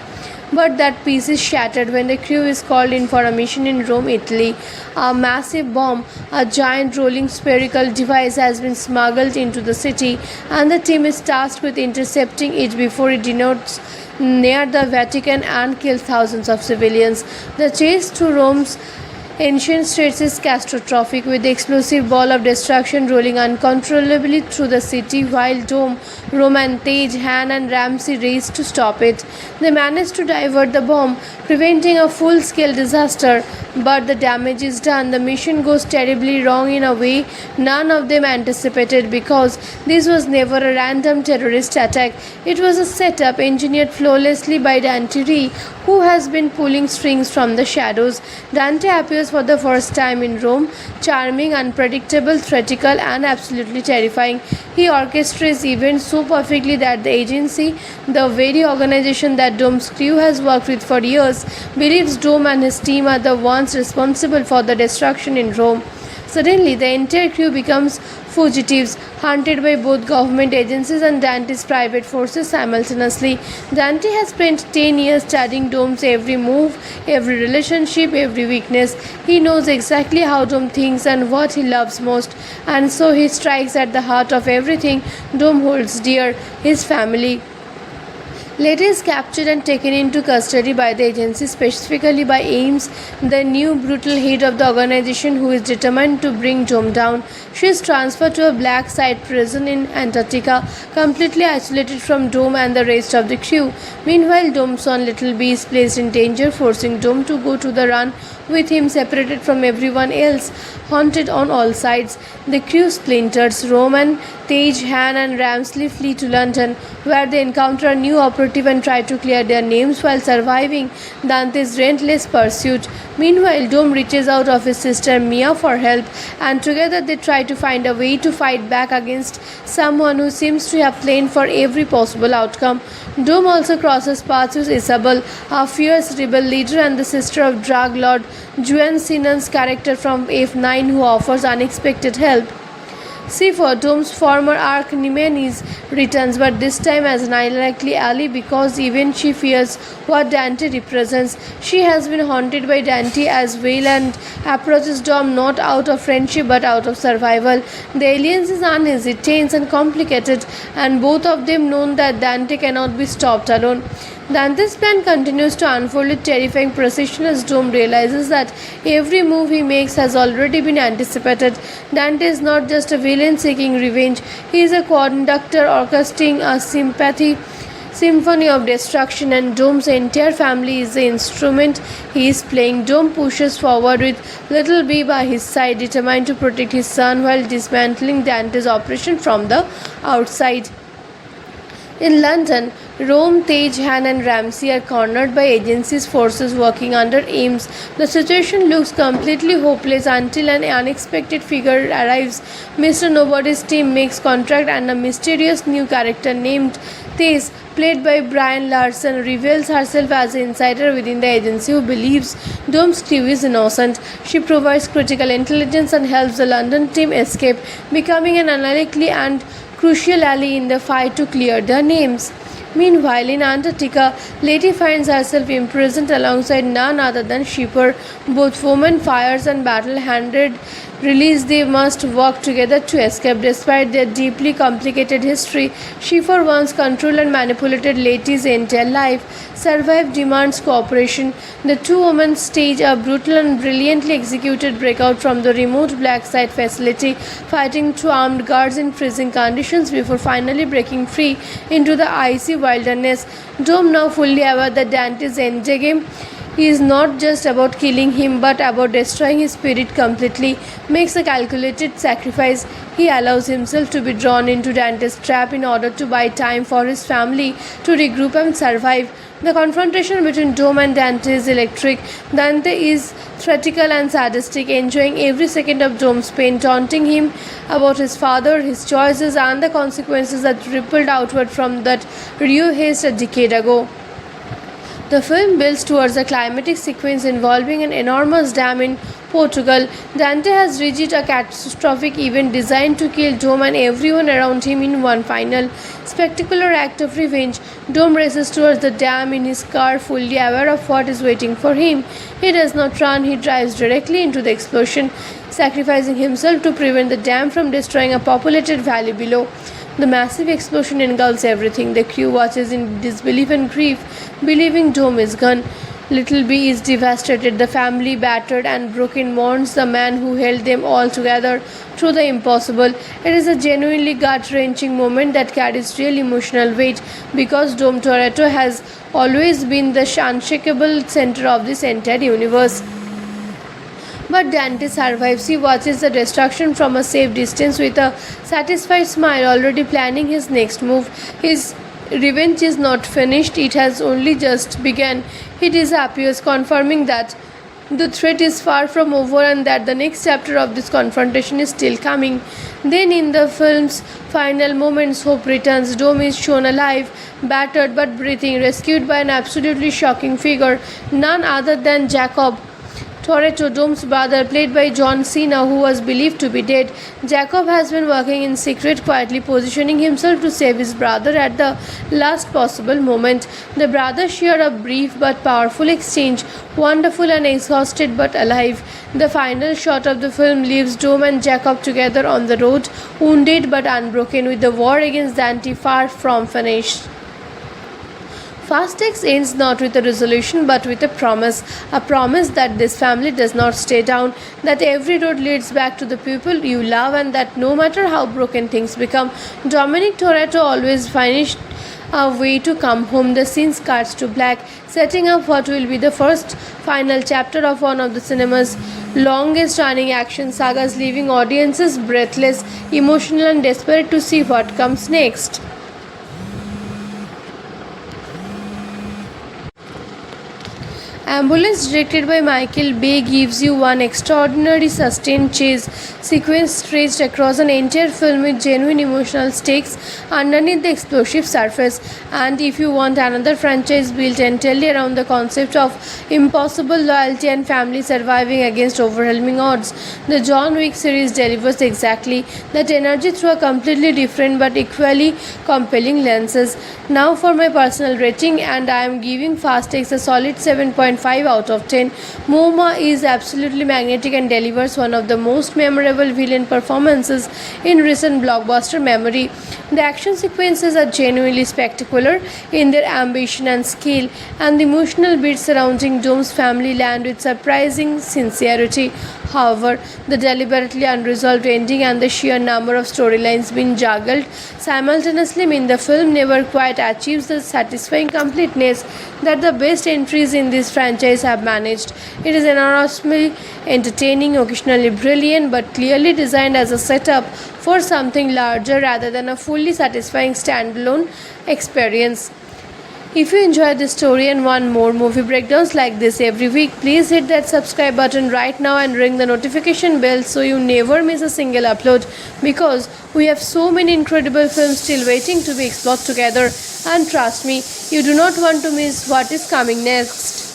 But that peace is shattered when the crew is called in for a mission in Rome, Italy. A massive bomb, a giant rolling spherical device, has been smuggled into the city, and the team is tasked with intercepting it before it detonates near the Vatican and kills thousands of civilians. The chase through Rome's ancient streets is catastrophic, with the explosive ball of destruction rolling uncontrollably through the city while Dom, Roman, Tage, Han, and Ramsey race to stop it. They manage to divert the bomb, preventing a full-scale disaster, but the damage is done. The mission goes terribly wrong in a way none of them anticipated, because this was never a random terrorist attack. It was a setup engineered flawlessly by Dante Ree, who has been pulling strings from the shadows. Dante appears appears for the first time in Rome, charming, unpredictable, theatrical, and absolutely terrifying. He orchestrates events so perfectly that the agency, the very organization that Dome's crew has worked with for years, believes Dome and his team are the ones responsible for the destruction in Rome. Suddenly, the entire crew becomes fugitives, hunted by both government agencies and Dante's private forces simultaneously. Dante has spent 10 years studying Dome's every move, every relationship, every weakness. He knows exactly how Dome thinks and what he loves most, and so he strikes at the heart of everything Dome holds dear, his family. Leti is captured and taken into custody by the agency, specifically by Ames, the new brutal head of the organization who is determined to bring Dome down. She is transferred to a black site prison in Antarctica, completely isolated from Dome and the rest of the crew. Meanwhile, Dome's son Little B is placed in danger, forcing Dome to go to the run with him separated from everyone else, haunted on all sides. The crew splinters. Roman, Tej, Han, and Ramsley flee to London, where they encounter a new operative and try to clear their names while surviving Dante's relentless pursuit. Meanwhile, Dome reaches out of his sister Mia for help, and together they try to find a way to fight back against someone who seems to have planned for every possible outcome. Dome also crosses paths with Isabel, a fierce rebel leader and the sister of drug lord Juan Sinan's character from F9, who offers unexpected help. C4, Dome's former arch nemesis, returns, but this time as an unlikely ally because even she fears what Dante represents. She has been haunted by Dante as well and approaches Dom not out of friendship but out of survival. The alliance is uneasy, tense, and complicated, and both of them know that Dante cannot be stopped alone. Dante's plan continues to unfold with terrifying precision as Dome realizes that every move he makes has already been anticipated. Dante is not just a villain seeking revenge, he is a conductor orchestrating a symphony of destruction, and Dome's entire family is the instrument he is playing. Dome pushes forward with Little B by his side, determined to protect his son while dismantling Dante's operation from the outside. In London, Rome, Tej, Han, and Ramsey are cornered by agency's forces working under Ames. The situation looks completely hopeless until an unexpected figure arrives. Mr. Nobody's team makes contact, and a mysterious new character named Tess, played by Brian Larson, reveals herself as an insider within the agency who believes Dome's crew is innocent. She provides critical intelligence and helps the London team escape, becoming an unlikely and crucial ally in the fight to clear their names. Meanwhile, in Antarctica, Leti finds herself imprisoned alongside none other than Shipper. Both women, fires, and battle-handed release, they must work together to escape. Despite their deeply complicated history, Shipper once controlled and manipulated Leti's entire life. Survive demands cooperation. The two women stage a brutal and brilliantly executed breakout from the remote black site facility, fighting through armed guards in freezing conditions before finally breaking free into the icy wilderness. Dome, now fully aware that Dante's endgame is not just about killing him but about destroying his spirit completely, makes a calculated sacrifice. He allows himself to be drawn into Dante's trap in order to buy time for his family to regroup and survive. The confrontation between Dome and Dante is electric. Dante is theatrical and sadistic, enjoying every second of Dome's pain, taunting him about his father, his choices, and the consequences that rippled outward from that Rio haste a decade ago. The film builds towards a climatic sequence involving an enormous dam in Portugal. Dante has reached a catastrophic event designed to kill Dome and everyone around him in one final, spectacular act of revenge. Dome races towards the dam in his car, fully aware of what is waiting for him. He does not run, he drives directly into the explosion, sacrificing himself to prevent the dam from destroying a populated valley below. The massive explosion engulfs everything. The crew watches in disbelief and grief, believing Dome is gone. Little B is devastated. The family, battered and broken, mourns the man who held them all together through the impossible. It is a genuinely gut-wrenching moment that carries real emotional weight because Dome Toretto has always been the unshakable center of this entire universe. But Dante survives. He watches the destruction from a safe distance with a satisfied smile, already planning his next move. His revenge is not finished, it has only just begun. He disappears, confirming that the threat is far from over and that the next chapter of this confrontation is still coming. Then, in the film's final moments, hope returns. Dome is shown alive, battered but breathing, rescued by an absolutely shocking figure, none other than Jacob Toretto, Dome's brother, played by John Cena, who was believed to be dead. Jacob has been working in secret, quietly positioning himself to save his brother at the last possible moment. The brothers share a brief but powerful exchange, wonderful and exhausted but alive. The final shot of the film leaves Dome and Jacob together on the road, wounded but unbroken, with the war against Dante far from finished. Fast X ends not with a resolution but with a promise that this family does not stay down, that every road leads back to the people you love, and that no matter how broken things become, Dominic Toretto always finds a way to come home. The scene cuts to black, setting up what will be the first final chapter of one of the cinema's longest running action sagas, leaving audiences breathless, emotional, and desperate to see what comes next. Ambulance, directed by Michael Bay, gives you one extraordinary sustained chase sequence stretched across an entire film with genuine emotional stakes underneath the explosive surface. And if you want another franchise built entirely around the concept of impossible loyalty and family surviving against overwhelming odds, the John Wick series delivers exactly that energy through a completely different but equally compelling lenses. Now for my personal rating, and I am giving Fast X a solid 7.5 out of 10. Momoa is absolutely magnetic and delivers one of the most memorable villain performances in recent blockbuster memory. The action sequences are genuinely spectacular in their ambition and skill, and the emotional beats surrounding Dome's family land with surprising sincerity. However, the deliberately unresolved ending and the sheer number of storylines being juggled simultaneously mean the film never quite achieves the satisfying completeness that the best entries in this franchise have managed. It is enormously entertaining, occasionally brilliant, but clearly designed as a setup for something larger rather than a fully satisfying standalone experience. If you enjoyed this story and want more movie breakdowns like this every week, please hit that subscribe button right now and ring the notification bell so you never miss a single upload, because we have so many incredible films still waiting to be explored together, and trust me, you do not want to miss what is coming next.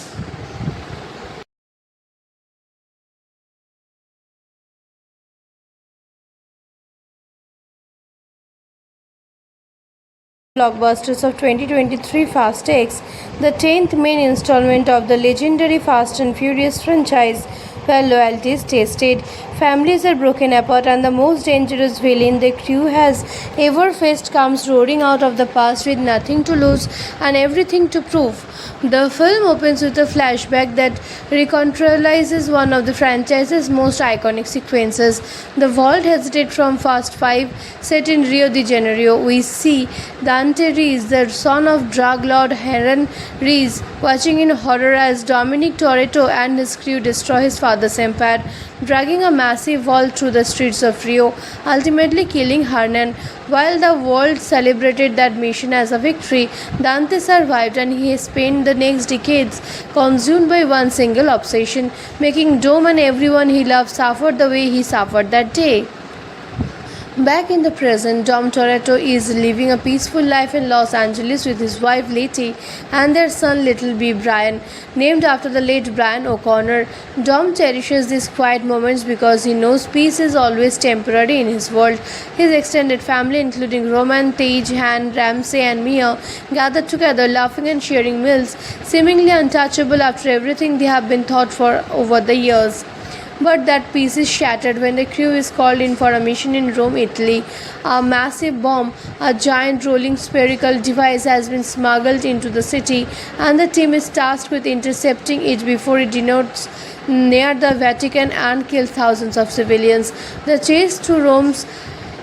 Blockbusters of 2023, Fast X, the 10th main installment of the legendary Fast and Furious franchise, where loyalty is tested, families are broken apart, and the most dangerous villain the crew has ever faced comes roaring out of the past with nothing to lose and everything to prove. The film opens with a flashback that recontextualizes one of the franchise's most iconic sequences. The Vault Hesitate from Fast 5, set in Rio de Janeiro. We see Dante Reese, the son of drug lord Heron Reese, watching in horror as Dominic Toretto and his crew destroy his father's empire, dragging a massive vault through the streets of Rio, ultimately killing Hernan. While the world celebrated that mission as a victory, Dante survived, and he spent the next decades consumed by one single obsession, making Dome and everyone he loved suffer the way he suffered that day. Back in the present, Dom Toretto is living a peaceful life in Los Angeles with his wife Letty and their son Little B. Brian, named after the late Brian O'Connor. Dom cherishes these quiet moments because he knows peace is always temporary in his world. His extended family, including Roman, Tage, Han, Ramsey, and Mia, gather together, laughing and sharing meals, seemingly untouchable after everything they have been taught for over the years. But that peace is shattered when the crew is called in for a mission in Rome, Italy. A massive bomb, a giant rolling spherical device, has been smuggled into the city, and the team is tasked with intercepting it before it denotes near the Vatican and kills thousands of civilians. The chase through Rome's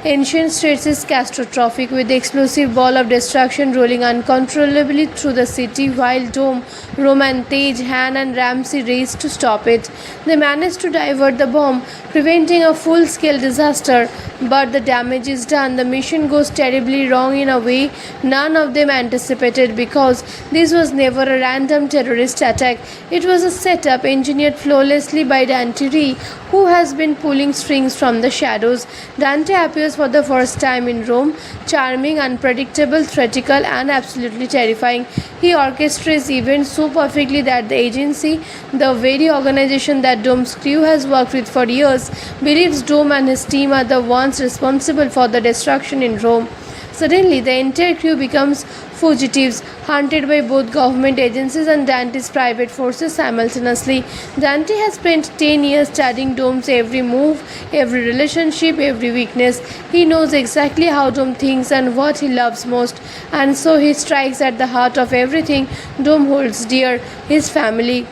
ancient states is catastrophic, with the explosive ball of destruction rolling uncontrollably through the city while Dome, Roman, Tej, Han, and Ramsey race to stop it. They manage to divert the bomb, preventing a full scale disaster, but the damage is done. The mission goes terribly wrong in a way none of them anticipated because this was never a random terrorist attack. It was a setup engineered flawlessly by Dante Ree, who has been pulling strings from the shadows. Dante appears for the first time in Rome, charming, unpredictable, theatrical, and absolutely terrifying. He orchestrates events so perfectly that the agency, the very organization that Dome's crew has worked with for years, believes Dome and his team are the ones responsible for the destruction in Rome. Suddenly, the entire crew becomes fugitives, hunted by both government agencies and Dante's private forces simultaneously. Dante has spent 10 years studying Dome's every move, every relationship, every weakness. He knows exactly how Dome thinks and what he loves most, and so he strikes at the heart of everything Dome holds dear, his family.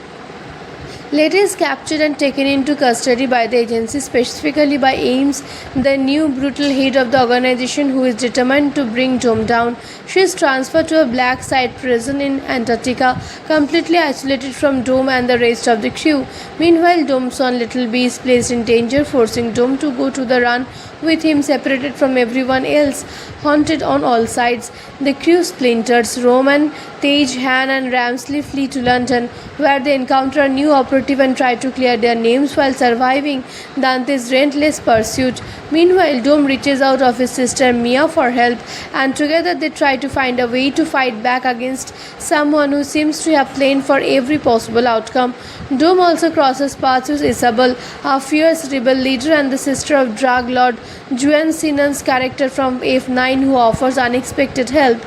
Lady is captured and taken into custody by the agency, specifically by Ames, the new brutal head of the organization who is determined to bring Dome down. She is transferred to a black site prison in Antarctica, completely isolated from Dome and the rest of the crew. Meanwhile, Dome's son Little B is placed in danger, forcing Dome to go to the run with him separated from everyone else, haunted on all sides. The crew splinters. Roman, Tej, Han, and Ramsley flee to London, where they encounter a new operative and try to clear their names while surviving Dante's relentless pursuit. Meanwhile, Dome reaches out of his sister Mia for help, and together they try to find a way to fight back against someone who seems to have planned for every possible outcome. Dome also crosses paths with Isabel, a fierce rebel leader and the sister of drug lord Juan Sinan's character from F9, who offers unexpected help.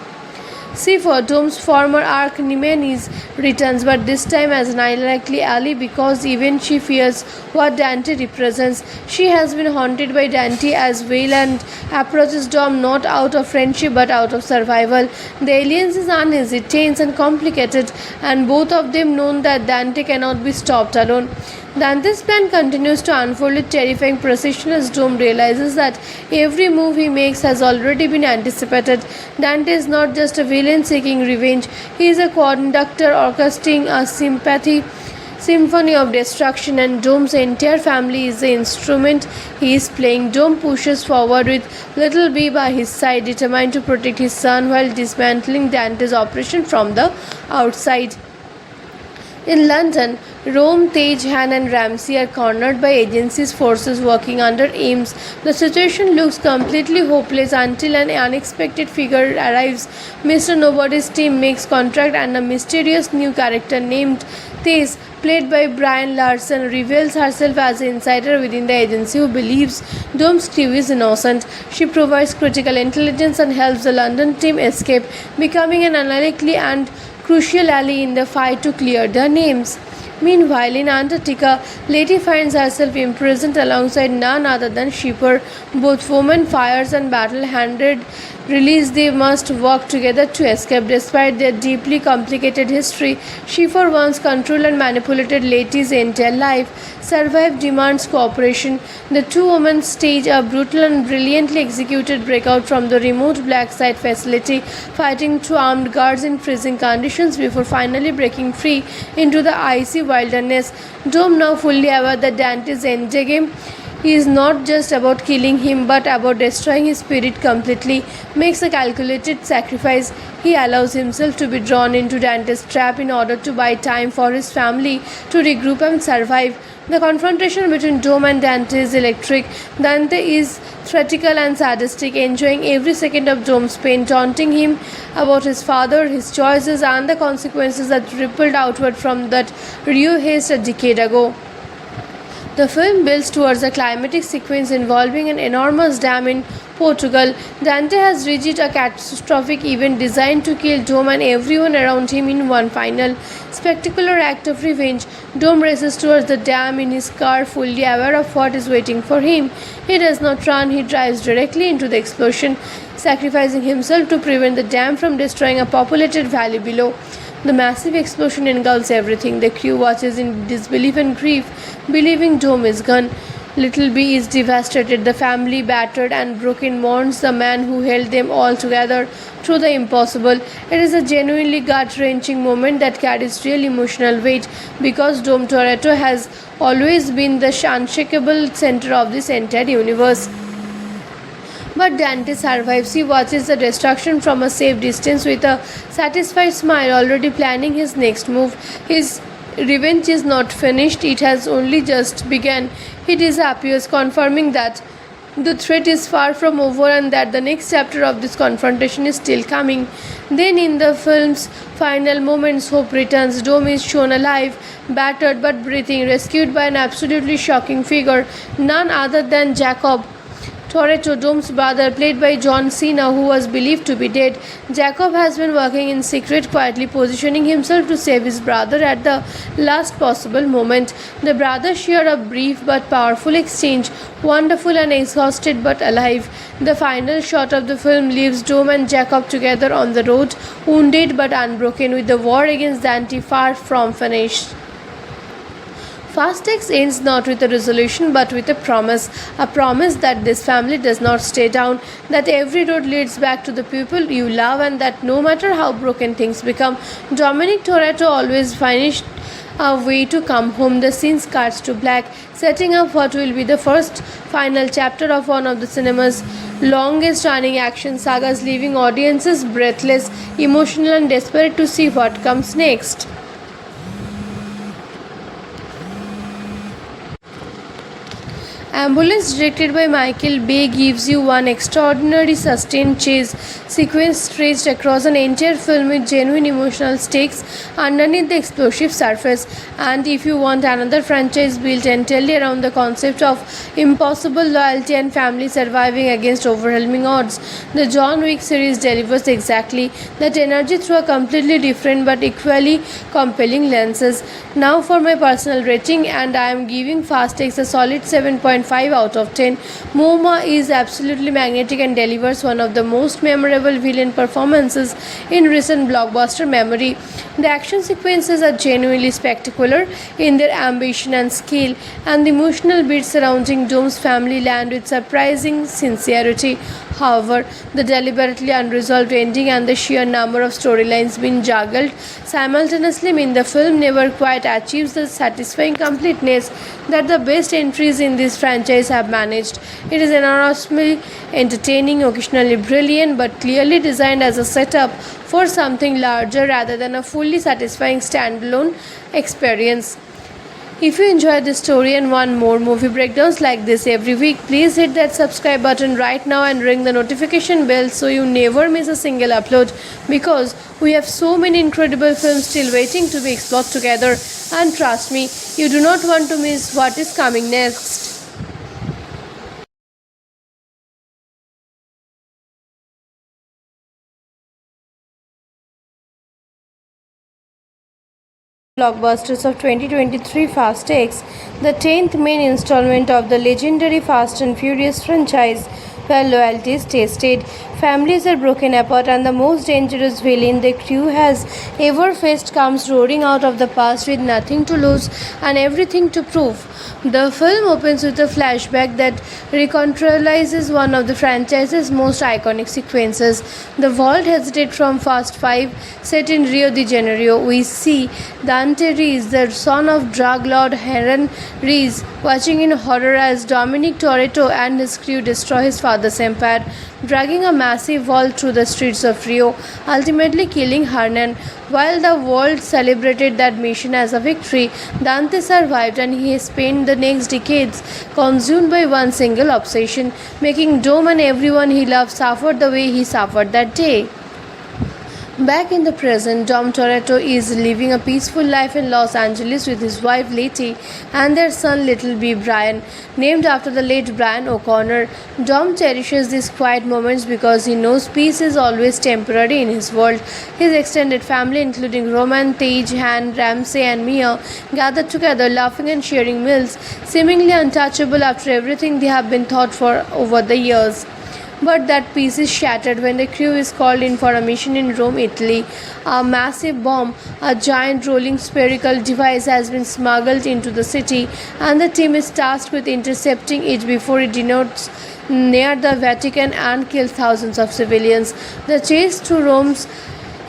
C4, Dome's former arch nemesis, returns, but this time as an unlikely ally because even she fears what Dante represents. She has been haunted by Dante as well and approaches Dom not out of friendship but out of survival. The alliance is uneasy, tense, and complicated, and both of them know that Dante cannot be stopped alone. Dante's plan continues to unfold with terrifying precision as Dome realizes that every move he makes has already been anticipated. Dante is not just a villain seeking revenge, he is a conductor orchestrating a symphony of destruction, and Dome's entire family is the instrument he is playing. Dome pushes forward with Little B by his side, determined to protect his son while dismantling Dante's operation from the outside. In London, Rome, Tej, Han, and Ramsey are cornered by agency's forces working under Ames. The situation looks completely hopeless until an unexpected figure arrives. Mr. Nobody's team makes contact, and a mysterious new character named Tess, played by Brian Larson, reveals herself as an insider within the agency who believes Dome's crew is innocent. She provides critical intelligence and helps the London team escape, becoming an unlikely and crucial ally in the fight to clear their names. Meanwhile, in Antarctica, Lady finds herself imprisoned alongside none other than Shipper. Both women, fires, and battle-handed release, they must work together to escape. Despite their deeply complicated history, Shipper once controlled and manipulated Lady's entire life. Survive demands cooperation. The two women stage a brutal and brilliantly executed breakout from the remote black site facility, fighting through armed guards in freezing conditions before finally breaking free into the icy wilderness. Dome, now fully aware that Dante's endgame is not just about killing him but about destroying his spirit completely, makes a calculated sacrifice. He allows himself to be drawn into Dante's trap in order to buy time for his family to regroup and survive. The confrontation between Dome and Dante is electric. Dante is theatrical and sadistic, enjoying every second of Dome's pain, taunting him about his father, his choices, and the consequences that rippled outward from that Rio haste a decade ago. The film builds towards a climatic sequence involving an enormous dam in Portugal. Dante has reached a catastrophic event designed to kill Dome and everyone around him in one final, spectacular act of revenge. Dome races towards the dam in his car, fully aware of what is waiting for him. He does not run, he drives directly into the explosion, sacrificing himself to prevent the dam from destroying a populated valley below. The massive explosion engulfs everything. The crew watches in disbelief and grief, believing Dome is gone. Little B is devastated. The family, battered and broken, mourns the man who held them all together through the impossible. It is a genuinely gut-wrenching moment that carries real emotional weight because Dom Toretto has always been the unshakable center of this entire universe. But Dante survives. He watches the destruction from a safe distance with a satisfied smile, already planning his next move. His revenge is not finished, it has only just begun. He disappears, confirming that the threat is far from over and that the next chapter of this confrontation is still coming. Then, in the film's final moments, hope returns. Dom is shown alive, battered but breathing, rescued by an absolutely shocking figure, none other than Jacob Toretto, Dom's brother, played by John Cena, who was believed to be dead. Jacob has been working in secret, quietly positioning himself to save his brother at the last possible moment. The brothers share a brief but powerful exchange, wonderful and exhausted but alive. The final shot of the film leaves Dom and Jacob together on the road, wounded but unbroken, with the war against Dante far from finished. Fast X ends not with a resolution but with a promise that this family does not stay down, that every road leads back to the people you love, and that no matter how broken things become, Dominic Toretto always finds a way to come home. The scene cuts to black, setting up what will be the first final chapter of one of the cinema's longest running action sagas, leaving audiences breathless, emotional, and desperate to see what comes next. Ambulance, directed by Michael Bay, gives you one extraordinary sustained chase sequence stretched across an entire film with genuine emotional stakes underneath the explosive surface. And if you want another franchise built entirely around the concept of impossible loyalty and family surviving against overwhelming odds, the John Wick series delivers exactly that energy through a completely different but equally compelling lenses. Now for my personal rating, and I am giving Fast X a solid 7.5 out of 10. Momoa is absolutely magnetic and delivers one of the most memorable villain performances in recent blockbuster memory. The action sequences are genuinely spectacular in their ambition and scale, and the emotional beats surrounding Dom's family land with surprising sincerity. However, the deliberately unresolved ending and the sheer number of storylines being juggled simultaneously mean the film never quite achieves the satisfying completeness that the best entries in this franchise have managed. It is enormously entertaining, occasionally brilliant, but clearly designed as a setup for something larger rather than a fully satisfying standalone experience. If you enjoyed this story and want more movie breakdowns like this every week, please hit that subscribe button right now and ring the notification bell so you never miss a single upload, because we have so many incredible films still waiting to be explored together, and trust me, you do not want to miss what is coming next. Blockbusters of 2023, Fast X, the 10th main installment of the legendary Fast and Furious franchise, where loyalty is tested, families are broken apart, and the most dangerous villain the crew has ever faced comes roaring out of the past with nothing to lose and everything to prove. The film opens with a flashback that recontextualizes one of the franchise's most iconic sequences. The Vault Hesitate from Fast 5, set in Rio de Janeiro. We see Dante Reese, the son of drug lord Heron Reese, watching in horror as Dominic Toretto and his crew destroy his father's empire, dragging a massive vault through the streets of Rio, ultimately killing Hernan. While the world celebrated that mission as a victory, Dante survived, and he has spent the next decades consumed by one single obsession, making Dom and everyone he loved suffer the way he suffered that day. Back in the present, Dom Toretto is living a peaceful life in Los Angeles with his wife Letty and their son Little B Brian, named after the late Brian O'Connor. Dom cherishes these quiet moments because he knows peace is always temporary in his world. His extended family, including Roman, Tage, Han, Ramsey and Mia, gather together laughing and sharing meals, seemingly untouchable after everything they have been taught for over the years. but that piece is shattered when the crew is called in for a mission in Rome, Italy. A massive bomb, a giant rolling spherical device, has been smuggled into the city, and the team is tasked with intercepting it before it detonates near the Vatican and kills thousands of civilians. The chase through Rome's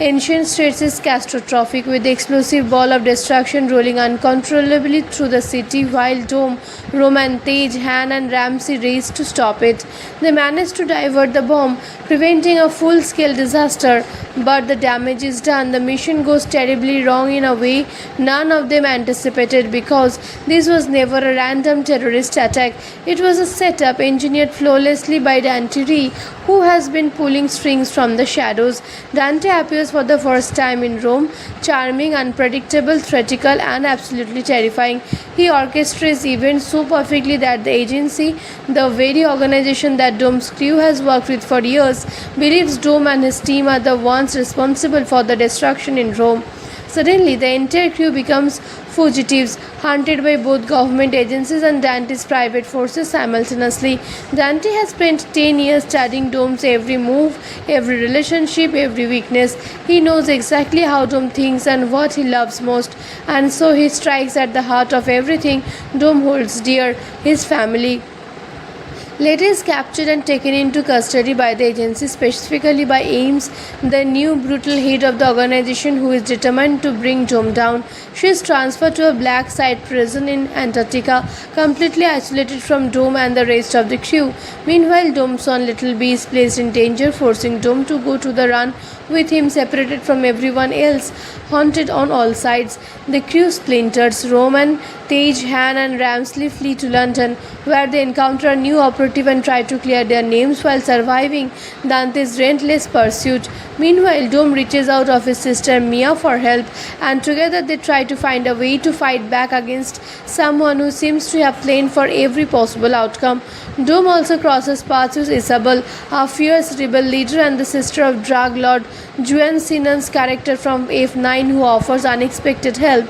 ancient streets is catastrophic, with the explosive ball of destruction rolling uncontrollably through the city while Dome, Roman, Tej, Han, and Ramsey race to stop it. They manage to divert the bomb, preventing a full scale disaster, but the damage is done. The mission goes terribly wrong in a way none of them anticipated, because this was never a random terrorist attack. It was a setup engineered flawlessly by Dante Ree, who has been pulling strings from the shadows. Dante appears for the first time in Rome, charming, unpredictable, theatrical, and absolutely terrifying. He orchestrates events so perfectly that the agency, the very organization that Dome's crew has worked with for years, believes Dome and his team are the ones responsible for the destruction in Rome. Suddenly, the entire crew becomes fugitives, hunted by both government agencies and Dante's private forces simultaneously. Dante has spent 10 years studying Dome's every move, every relationship, every weakness. He knows exactly how Dome thinks and what he loves most, and so he strikes at the heart of everything Dome holds dear: his family. Later is captured and taken into custody by the agency, specifically by Ames, the new brutal head of the organization, who is determined to bring Dome down. She is transferred to a black site prison in Antarctica, completely isolated from Dome and the rest of the crew. Meanwhile, Dome's son Little B is placed in danger, forcing Dome to go to the run with him separated from everyone else, haunted on all sides. The crew splinters. Roman, Tej, Han, and Ramsley flee to London, where they encounter a new operative and try to clear their names while surviving Dante's relentless pursuit. Meanwhile, Dome reaches out of his sister Mia for help, and together they try to find a way to fight back against someone who seems to have planned for every possible outcome. Dome also crosses paths with Isabel, a fierce rebel leader and the sister of drug lord Juan Sinan's character from F9, who offers unexpected help.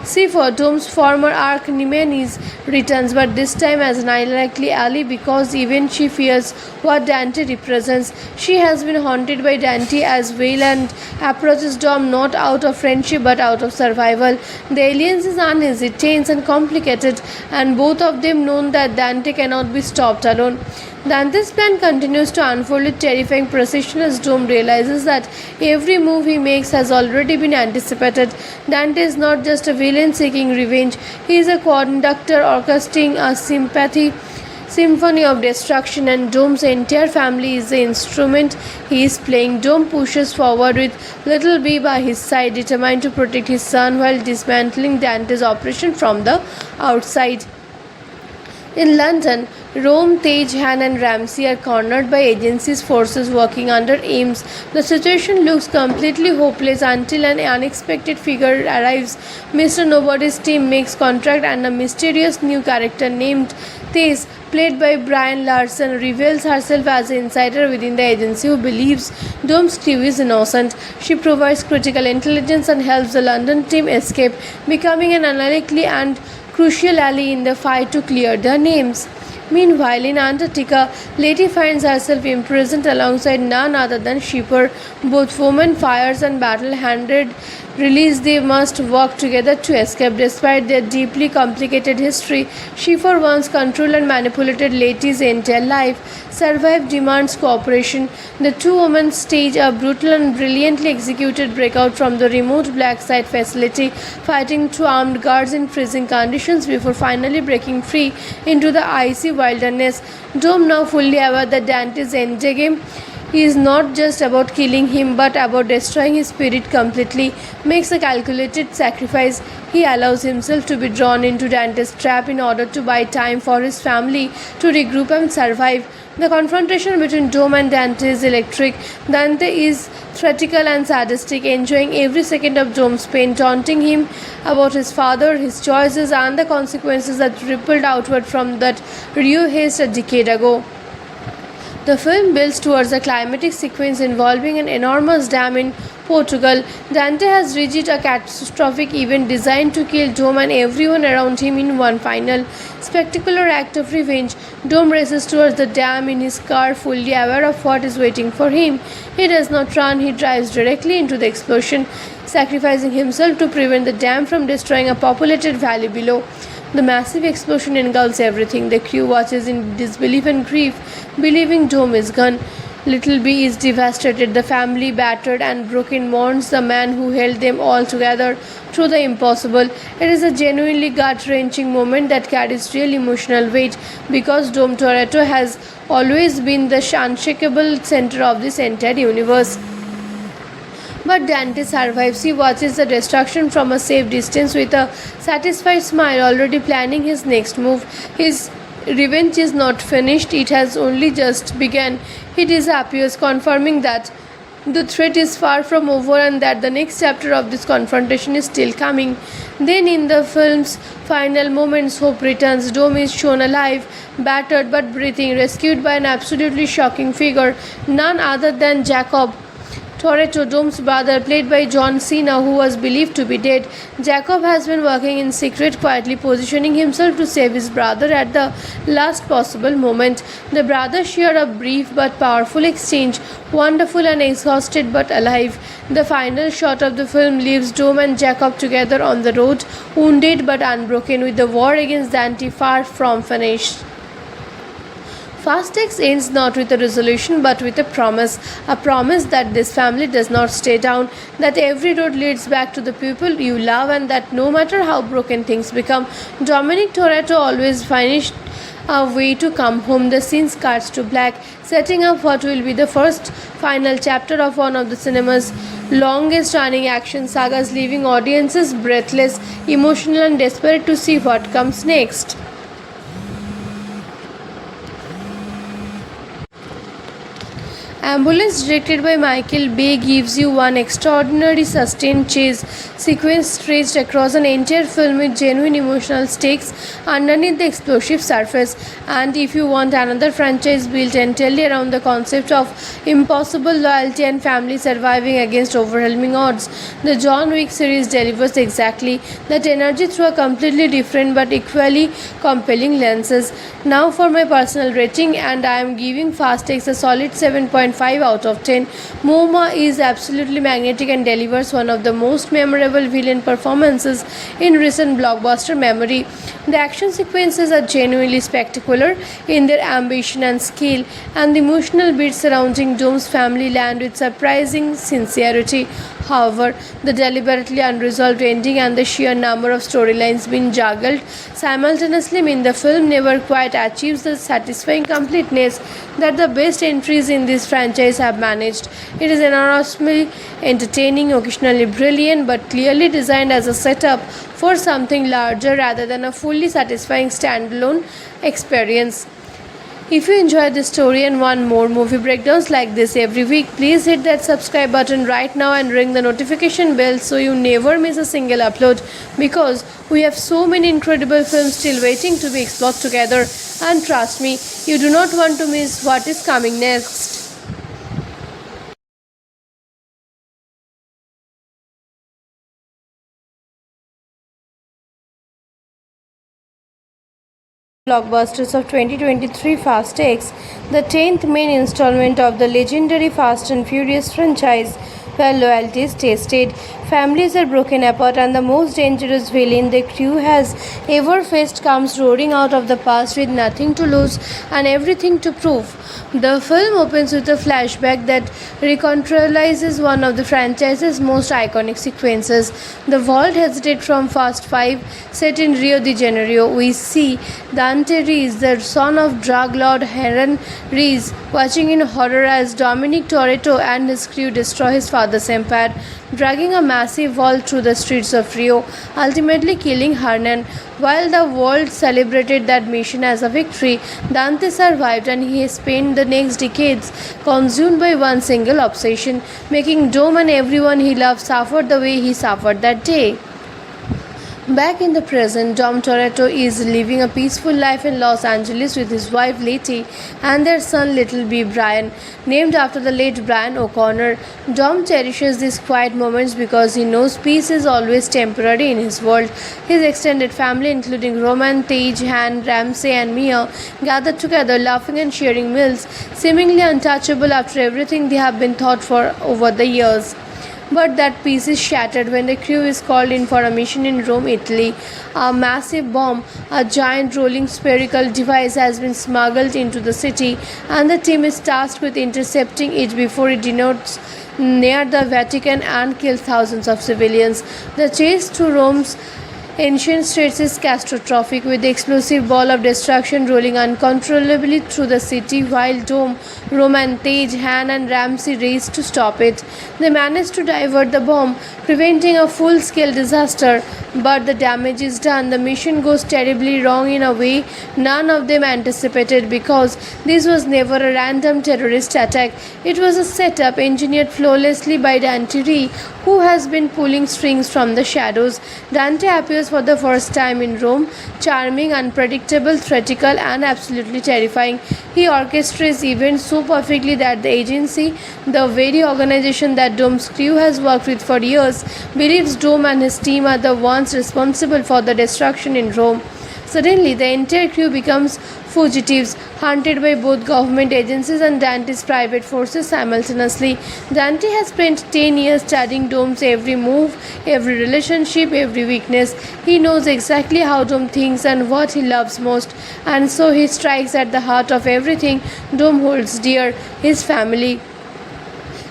C4, Dome's former arch nemesis, returns, but this time as an unlikely ally, because even she fears what Dante represents. She has been haunted by Dante as well and approaches Dome not out of friendship but out of survival. The alliance is uneasy, tense, and complicated, and both of them know that Dante cannot be stopped alone. Dante's plan continues to unfold with terrifying precision as Dome realizes that every move he makes has already been anticipated. Dante is not just a villain seeking revenge, he is a conductor orchestrating a symphony of destruction, and Dome's entire family is the instrument he is playing. Dome pushes forward with Little B by his side, determined to protect his son while dismantling Dante's operation from the outside. In London, Rome, Tej, Han, and Ramsey are cornered by agency's forces working under Ames. The situation looks completely hopeless until an unexpected figure arrives. Mr. Nobody's team makes contact, and a mysterious new character named Tej, played by Brian Larson, reveals herself as an insider within the agency who believes Dome's crew is innocent. She provides critical intelligence and helps the London team escape, becoming an unlikely and crucial ally in the fight to clear their names. Meanwhile, in Antarctica, Lady finds herself imprisoned alongside none other than Shipper. Both women, fires, and battle-handed release, they must work together to escape. Despite their deeply complicated history, Shipper once controlled and manipulated Lady's entire life. Survive demands cooperation. The two women stage a brutal and brilliantly executed breakout from the remote black site facility, fighting through armed guards in freezing conditions before finally breaking free into the icy wilderness. Dome, now fully aware that Dante's endgame is not just about killing him but about destroying his spirit completely, makes a calculated sacrifice. He allows himself to be drawn into Dante's trap in order to buy time for his family to regroup and survive. The confrontation between Dome and Dante is electric. Dante is theatrical and sadistic, enjoying every second of Dome's pain, taunting him about his father, his choices, and the consequences that rippled outward from that Rio haste a decade ago. The film builds towards a climatic sequence involving an enormous dam in Portugal. Dante has reached a catastrophic event designed to kill Dome and everyone around him in one final, spectacular act of revenge. Dome races towards the dam in his car, fully aware of what is waiting for him. He does not run, he drives directly into the explosion, sacrificing himself to prevent the dam from destroying a populated valley below. The massive explosion engulfs everything. The crew watches in disbelief and grief, believing Dome is gone. Little B is devastated. The family, battered and broken, mourns the man who held them all together through the impossible. It is a genuinely gut-wrenching moment that carries real emotional weight because Dome Toretto has always been the unshakable center of this entire universe. But Dante survives. He watches the destruction from a safe distance with a satisfied smile, already planning his next move. His revenge is not finished, it has only just begun. He disappears, confirming that the threat is far from over and that the next chapter of this confrontation is still coming. Then, in the film's final moments, hope returns. Dome is shown alive, battered but breathing, rescued by an absolutely shocking figure, none other than Jacob Toretto, Dome's brother, played by John Cena, who was believed to be dead. Jacob has been working in secret, quietly positioning himself to save his brother at the last possible moment. The brothers share a brief but powerful exchange, wonderful and exhausted but alive. The final shot of the film leaves Dome and Jacob together on the road, wounded but unbroken, with the war against Dante far from finished. Fast X ends not with a resolution but with a promise that this family does not stay down, that every road leads back to the people you love, and that no matter how broken things become, Dominic Toretto always finds a way to come home. The scene cuts to black, setting up what will be the first final chapter of one of the cinema's longest running action sagas, leaving audiences breathless, emotional, and desperate to see what comes next. Ambulance, directed by Michael Bay, gives you one extraordinary sustained chase sequence stretched across an entire film with genuine emotional stakes underneath the explosive surface. And if you want another franchise built entirely around the concept of impossible loyalty and family surviving against overwhelming odds, the John Wick series delivers exactly that energy through a completely different but equally compelling lenses. Now for my personal rating, and I am giving Fast X a solid 7.5 out of 10. Momoa is absolutely magnetic and delivers one of the most memorable villain performances in recent blockbuster memory. The action sequences are genuinely spectacular in their ambition and skill, and the emotional beats surrounding Dome's family land with surprising sincerity. However, the deliberately unresolved ending and the sheer number of storylines being juggled simultaneously mean the film never quite achieves the satisfying completeness that the best entries in this franchise have managed. It is enormously entertaining, occasionally brilliant, but clearly designed as a setup for something larger rather than a fully satisfying standalone experience. If you enjoyed this story and want more movie breakdowns like this every week, please hit that subscribe button right now and ring the notification bell so you never miss a single upload, because we have so many incredible films still waiting to be explored together, and trust me, you do not want to miss what is coming next. Blockbusters of 2023, Fast X, the 10th main installment of the legendary Fast and Furious franchise, where loyalty is tested, families are broken apart, and the most dangerous villain the crew has ever faced comes roaring out of the past with nothing to lose and everything to prove. The film opens with a flashback that recontextualizes one of the franchise's most iconic sequences. The world hesitated from Fast 5, set in Rio de Janeiro. We see Dante Reese, the son of drug lord Heron Reese, watching in horror as Dominic Toretto and his crew destroy his father's empire, dragging a massive wall through the streets of Rio, ultimately killing Hernan. While the world celebrated that mission as a victory, Dante survived, and he spent the next decades consumed by one single obsession, making Dome and everyone he loved suffer the way he suffered that day. Back in the present, Dom Toretto is living a peaceful life in Los Angeles with his wife Letty and their son Little B. Brian, named after the late Brian O'Connor. Dom cherishes these quiet moments because he knows peace is always temporary in his world. His extended family, including Roman, Tage, Han, Ramsey, and Mia, gather together, laughing and sharing meals, seemingly untouchable after everything they have been taught for over the years. But that peace is shattered when the crew is called in for a mission in Rome, Italy. A massive bomb, a giant rolling spherical device, has been smuggled into the city, and the team is tasked with intercepting it before it denotes near the Vatican and kills thousands of civilians. The chase through Rome's ancient streets is catastrophic, with the explosive ball of destruction rolling uncontrollably through the city while Dome, Roman, Tage, Han, and Ramsey race to stop it. They manage to divert the bomb, preventing a full scale disaster, but the damage is done. The mission goes terribly wrong in a way none of them anticipated because this was never a random terrorist attack. It was a setup engineered flawlessly by Dante Ree, who has been pulling strings from the shadows. Dante appears for the first time in Rome, charming, unpredictable, theatrical, and absolutely terrifying. He orchestrates events so perfectly that the agency, the very organization that Dome's crew has worked with for years, believes Dome and his team are the ones responsible for the destruction in Rome. Suddenly, the entire crew becomes fugitives, hunted by both government agencies and Dante's private forces simultaneously. Dante has spent 10 years studying Dome's every move, every relationship, every weakness. He knows exactly how Dome thinks and what he loves most, and so he strikes at the heart of everything Dome holds dear, his family.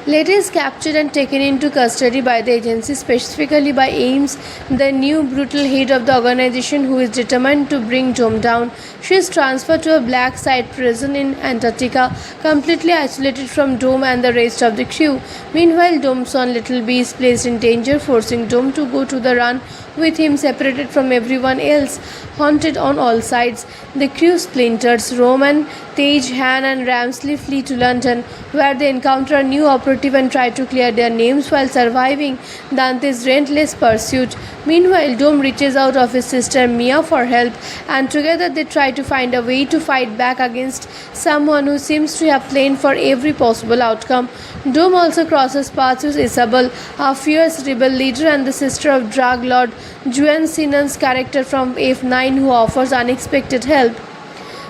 Letty is captured and taken into custody by the agency, specifically by Ames, the new brutal head of the organization who is determined to bring Dome down. She is transferred to a black site prison in Antarctica, completely isolated from Dome and the rest of the crew. Meanwhile, Dome's son Little B is placed in danger, forcing Dome to go to the run with him separated from everyone else, haunted on all sides. The crew splinters. Roman, Tage, Han, and Ramsley flee to London, where they encounter a new operative and try to clear their names while surviving Dante's relentless pursuit. Meanwhile, Dome reaches out of his sister Mia for help, and together they try to find a way to fight back against someone who seems to have planned for every possible outcome. Dome also crosses paths with Isabel, a fierce rebel leader and the sister of drug lord Juan Sinan's character from F9, who offers unexpected help.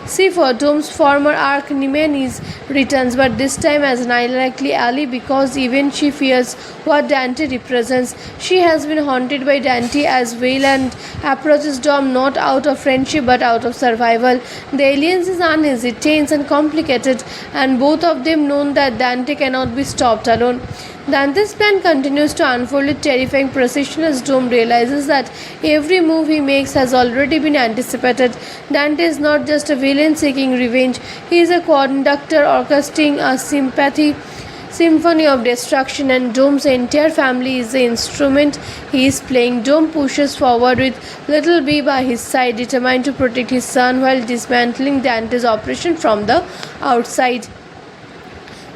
Seafor, Dome's former arch nemesis, returns, but this time as an unlikely ally because even she fears what Dante represents. She has been haunted by Dante as well and approaches Dom not out of friendship but out of survival. The alliance is uneasy, tense, and complicated, and both of them know that Dante cannot be stopped alone. Dante's plan continues to unfold with terrifying precision as Dome realizes that every move he makes has already been anticipated. Dante is not just a villain seeking revenge, he is a conductor orchestrating a symphony of destruction, and Dome's entire family is the instrument he is playing. Dome pushes forward with Little B by his side, determined to protect his son while dismantling Dante's operation from the outside.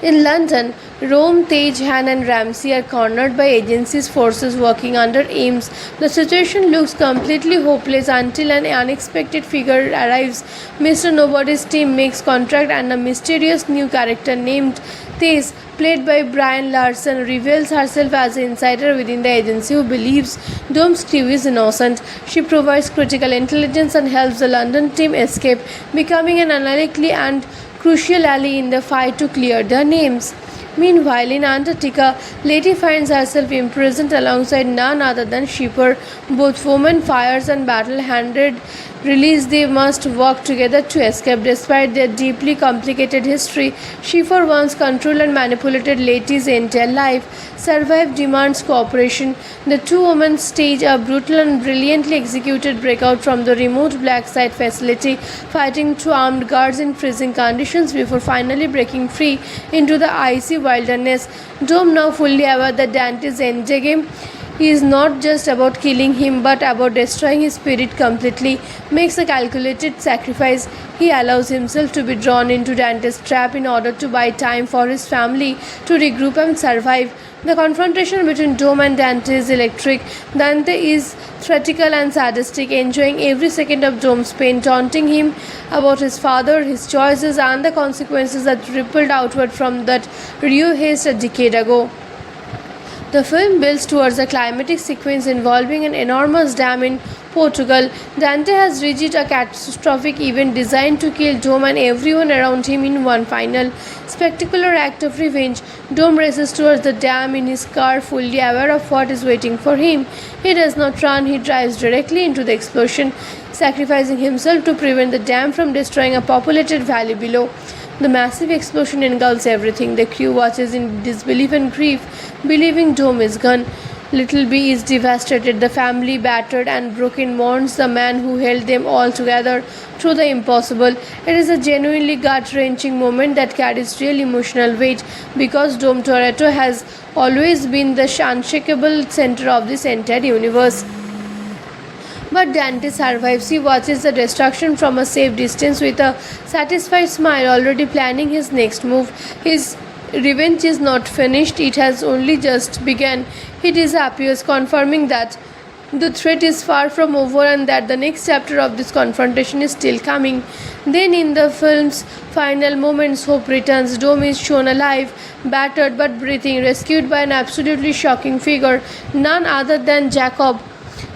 In London, Rome, Tage, Han, and Ramsey are cornered by agency's forces working under Ames. The situation looks completely hopeless until an unexpected figure arrives. Mr. Nobody's team makes contact, and a mysterious new character named Tess, played by Brian Larson, reveals herself as an insider within the agency who believes Dome's crew is innocent. She provides critical intelligence and helps the London team escape, becoming an unlikely and crucial ally in the fight to clear their names. Meanwhile, in Antarctica, Letty finds herself imprisoned alongside none other than Shipper. Both women, fires, and battle-handed release, they must work together to escape. Despite their deeply complicated history, Shipper once controlled and manipulated Letty's entire life. Survive demands cooperation. The two women stage a brutal and brilliantly executed breakout from the remote black site facility, fighting through armed guards in freezing conditions before finally breaking free into the icy wilderness. Dome, now fully aware that Dante's endgame is not just about killing him but about destroying his spirit completely, makes a calculated sacrifice. He allows himself to be drawn into Dante's trap in order to buy time for his family to regroup and survive. The confrontation between Dome and Dante is electric. Dante is theatrical and sadistic, enjoying every second of Dome's pain, taunting him about his father, his choices, and the consequences that rippled outward from that Rio haste a decade ago. The film builds towards a climatic sequence involving an enormous dam in Portugal. Dante has reached a catastrophic event designed to kill Dome and everyone around him in one final, spectacular act of revenge. Dome races towards the dam in his car, fully aware of what is waiting for him. He does not run, he drives directly into the explosion, sacrificing himself to prevent the dam from destroying a populated valley below. The massive explosion engulfs everything. The crew watches in disbelief and grief, believing Dome is gone. Little B is devastated. The family, battered and broken, mourns the man who held them all together through the impossible. It is a genuinely gut-wrenching moment that carries real emotional weight because Dome Toretto has always been the unshakable center of this entire universe. But Dante survives. He watches the destruction from a safe distance with a satisfied smile, already planning his next move. His revenge is not finished, it has only just begun. He disappears, confirming that the threat is far from over and that the next chapter of this confrontation is still coming. Then, in the film's final moments, hope returns. Dome is shown alive, battered but breathing, rescued by an absolutely shocking figure, none other than Jacob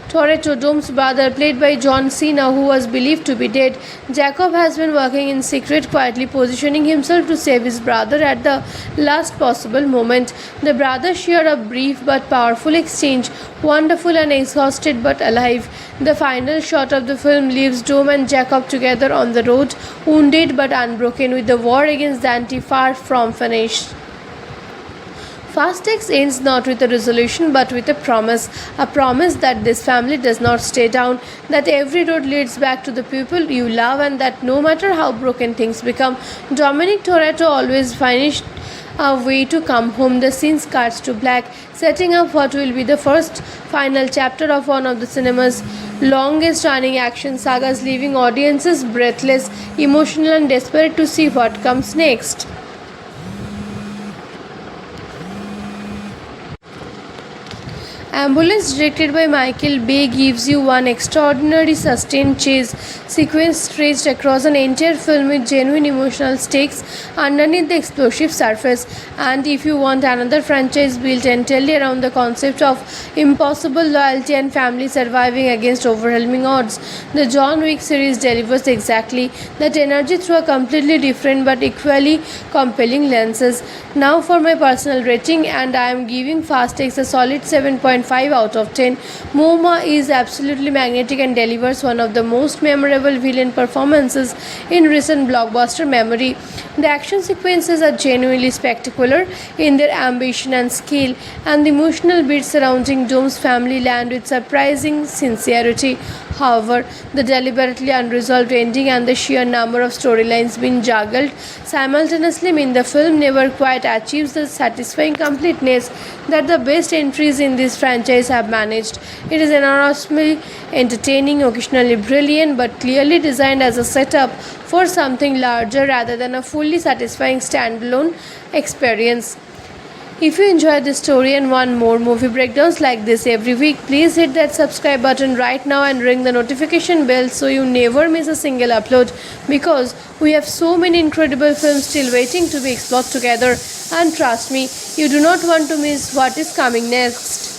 Toretto, Dome's brother, played by John Cena, who was believed to be dead. Jacob has been working in secret, quietly positioning himself to save his brother at the last possible moment. The brothers share a brief but powerful exchange, wonderful and exhausted but alive. The final shot of the film leaves Dome and Jacob together on the road, wounded but unbroken, with the war against Dante far from finished. Fast X ends not with a resolution but with a promise that this family does not stay down, that every road leads back to the people you love, and that no matter how broken things become, Dominic Toretto always finds a way to come home. The scene cuts to black, setting up what will be the first final chapter of one of the cinema's longest running action sagas, leaving audiences breathless, emotional, and desperate to see what comes next. Ambulance, directed by Michael Bay, gives you one extraordinary sustained chase sequence stretched across an entire film with genuine emotional stakes underneath the explosive surface. And if you want another franchise built entirely around the concept of impossible loyalty and family surviving against overwhelming odds, the John Wick series delivers exactly that energy through a completely different but equally compelling lenses. Now for my personal rating, and I am giving Fast X a solid 7.5 out of 10. Momoa is absolutely magnetic and delivers one of the most memorable villain performances in recent blockbuster memory. The action sequences are genuinely spectacular in their ambition and skill, and the emotional beats surrounding Dome's family land with surprising sincerity. However, the deliberately unresolved ending and the sheer number of storylines being juggled simultaneously mean the film never quite achieves the satisfying completeness that the best entries in this franchise have managed. It is enormously entertaining, occasionally brilliant, but clearly designed as a setup for something larger rather than a fully satisfying standalone experience. If you enjoyed this story and want more movie breakdowns like this every week, please hit that subscribe button right now and ring the notification bell so you never miss a single upload, because we have so many incredible films still waiting to be explored together, and trust me, you do not want to miss what is coming next.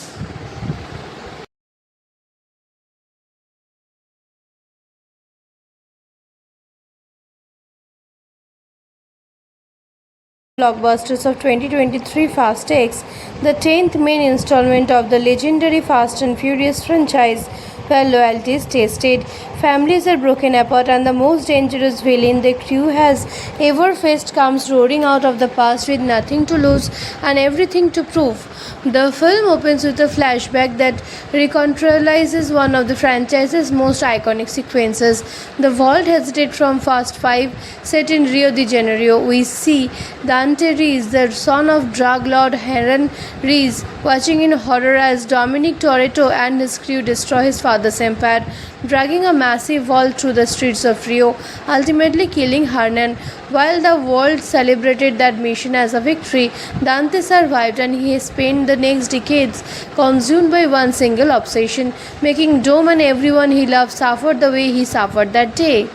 Blockbusters of 2023, Fast X, the 10th main installment of the legendary Fast and Furious franchise, where loyalty is tested, families are broken apart, and the most dangerous villain the crew has ever faced comes roaring out of the past with nothing to lose and everything to prove. The film opens with a flashback that recontextualizes one of the franchise's most iconic sequences. The Vault Hesitate from Fast 5, set in Rio de Janeiro. We see Dante Reese, the son of drug lord Heron Reese, watching in horror as Dominic Toretto and his crew destroy his father's empire, dragging a massive massive vault through the streets of Rio, ultimately killing Hernan. While the world celebrated that mission as a victory, Dante survived and he spent the next decades consumed by one single obsession, making Dome and everyone he loved suffer the way he suffered that day.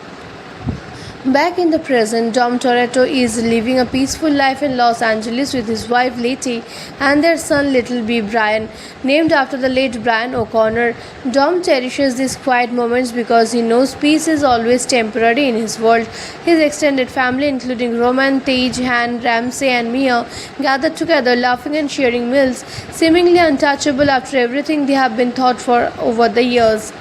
Back in the present, Dom Toretto is living a peaceful life in Los Angeles with his wife Letty and their son Little B. Brian, named after the late Brian O'Connor. Dom cherishes these quiet moments because he knows peace is always temporary in his world. His extended family, including Roman, Tage, Han, Ramsey, and Mia, gather together, laughing and sharing meals, seemingly untouchable after everything they have been taught for over the years.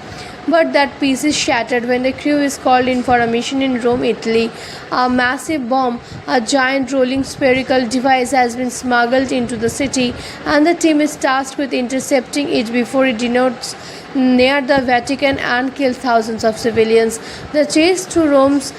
But that peace is shattered when the crew is called in for a mission in Rome, Italy. A massive bomb, a giant rolling spherical device, has been smuggled into the city, and the team is tasked with intercepting it before it denotes near the Vatican and kills thousands of civilians. The chase through Rome's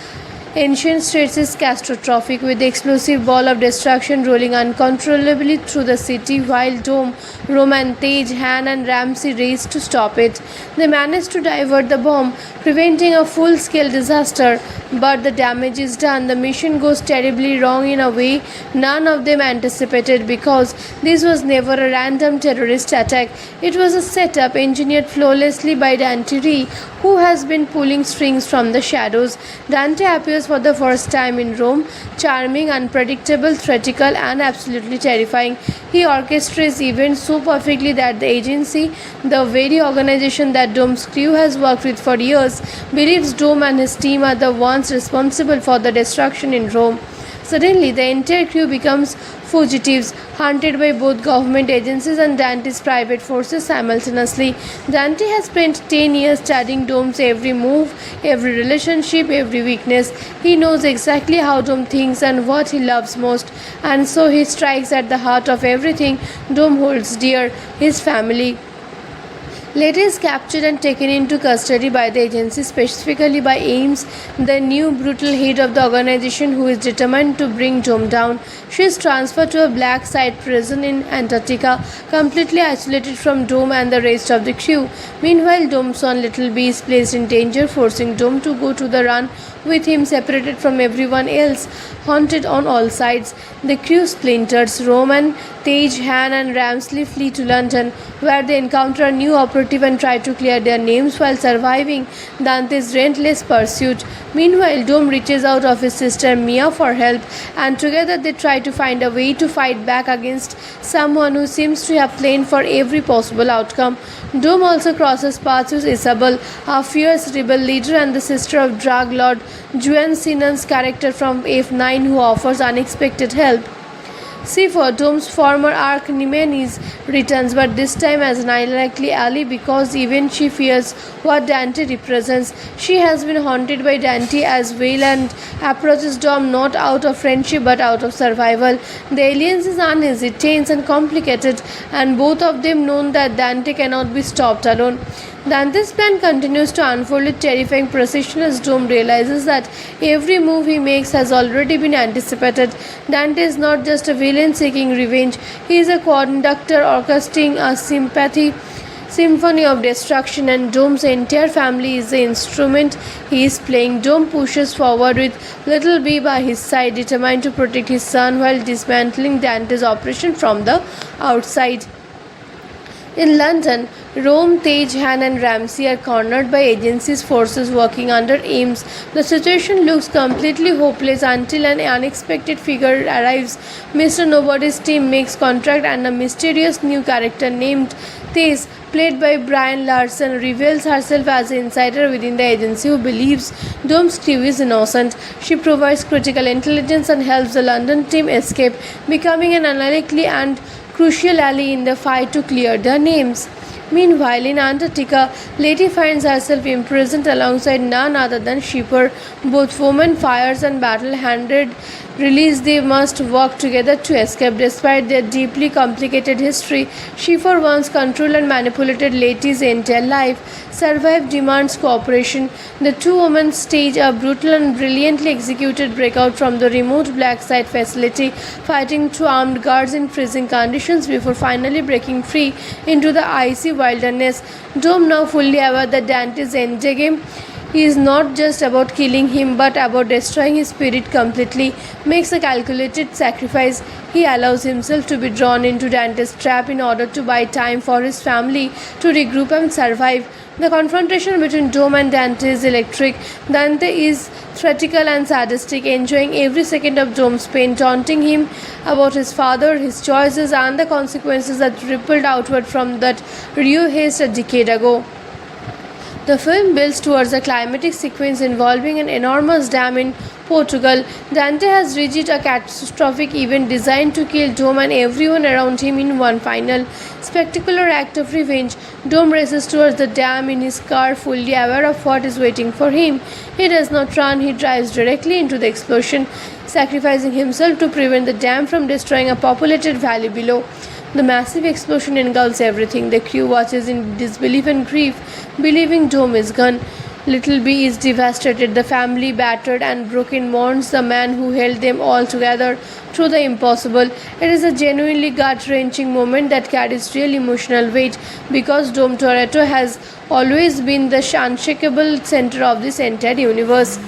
ancient streets is catastrophic, with the explosive ball of destruction rolling uncontrollably through the city while Dome, Roman, Tage, Han, and Ramsey race to stop it. They manage to divert the bomb, preventing a full scale disaster, but the damage is done. The mission goes terribly wrong in a way none of them anticipated because this was never a random terrorist attack. It was a setup engineered flawlessly by Dante Ree, who has been pulling strings from the shadows. Dante appears for the first time in Rome, charming, unpredictable, theatrical, and absolutely terrifying. He orchestrates events so perfectly that the agency, the very organization that Dome's crew has worked with for years, believes Dome and his team are the ones responsible for the destruction in Rome. Suddenly, the entire crew becomes fugitives, hunted by both government agencies and Dante's private forces simultaneously. Dante has spent 10 years studying Dome's every move, every relationship, every weakness. He knows exactly how Dome thinks and what he loves most, and so he strikes at the heart of everything Dome holds dear, his family. Letty is captured and taken into custody by the agency, specifically by Ames, the new brutal head of the organization who is determined to bring Dome down. She is transferred to a black site prison in Antarctica, completely isolated from Dome and the rest of the crew. Meanwhile, Dome's son Little B is placed in danger, forcing Dome to go to the run with him separated from everyone else, haunted on all sides. The crew splinters. Roman, Tage, Han, and Ramsley flee to London, where they encounter a new operative and try to clear their names while surviving Dante's relentless pursuit. Meanwhile, Dome reaches out of his sister Mia for help, and together they try to find a way to fight back against someone who seems to have planned for every possible outcome. Dome also crosses paths with Isabel, a fierce rebel leader and the sister of drug lord Juan Sinan's character from F9, who offers unexpected help. C4, Dome's former arch nemesis, returns, but this time as an unlikely ally because even she fears what Dante represents. She has been haunted by Dante as well and approaches Dom not out of friendship but out of survival. The alliance is uneasy, tense, and complicated, and both of them know that Dante cannot be stopped alone. Dante's plan continues to unfold with terrifying precision as Dome realizes that every move he makes has already been anticipated. Dante is not just a villain seeking revenge, he is a conductor orchestrating a symphony of destruction, and Dome's entire family is the instrument he is playing. Dome pushes forward with Little B by his side, determined to protect his son while dismantling Dante's operation from the outside. In London, Rome, Tage, Han, and Ramsey are cornered by agency's forces working under Ames. The situation looks completely hopeless until an unexpected figure arrives. Mr. Nobody's team makes contact, and a mysterious new character named Tess, played by Brian Larson, reveals herself as an insider within the agency who believes Dome's crew is innocent. She provides critical intelligence and helps the London team escape, becoming an unlikely and crucial ally in the fight to clear their names. Meanwhile, in Antarctica, Letty finds herself imprisoned alongside none other than Shipper. Both women, fires, and battle-handed release, they must work together to escape. Despite their deeply complicated history, Shipper once controlled and manipulated Letty's entire life. Survive demands cooperation. The two women stage a brutal and brilliantly executed breakout from the remote black site facility, fighting through armed guards in freezing conditions before finally breaking free into the icy wilderness. Dome, now fully aware that Dante's endgame is not just about killing him but about destroying his spirit completely, makes a calculated sacrifice. He allows himself to be drawn into Dante's trap in order to buy time for his family to regroup and survive. The confrontation between Dome and Dante is electric. Dante is theatrical and sadistic, enjoying every second of Dome's pain, taunting him about his father, his choices, and the consequences that rippled outward from that Rio haste a decade ago. The film builds towards a climatic sequence involving an enormous dam in Portugal. Dante has reached a catastrophic event designed to kill Dome and everyone around him in one final, spectacular act of revenge. Dome races towards the dam in his car, fully aware of what is waiting for him. He does not run, he drives directly into the explosion, sacrificing himself to prevent the dam from destroying a populated valley below. The massive explosion engulfs everything. The crew watches in disbelief and grief, believing Dome is gone. Little B is devastated. The family, battered and broken, mourns the man who held them all together through the impossible. It is a genuinely gut-wrenching moment that carries real emotional weight because Dome Toretto has always been the unshakable center of this entire universe.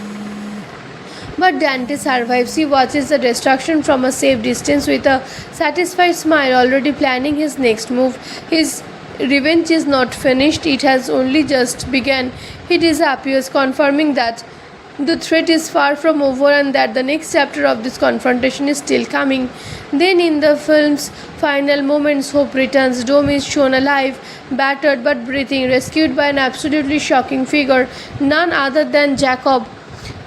But Dante survives. He watches the destruction from a safe distance with a satisfied smile, already planning his next move. His revenge is not finished, it has only just begun. He disappears, confirming that the threat is far from over and that the next chapter of this confrontation is still coming. Then, in the film's final moments, hope returns. Dome is shown alive, battered but breathing, rescued by an absolutely shocking figure, none other than Jacob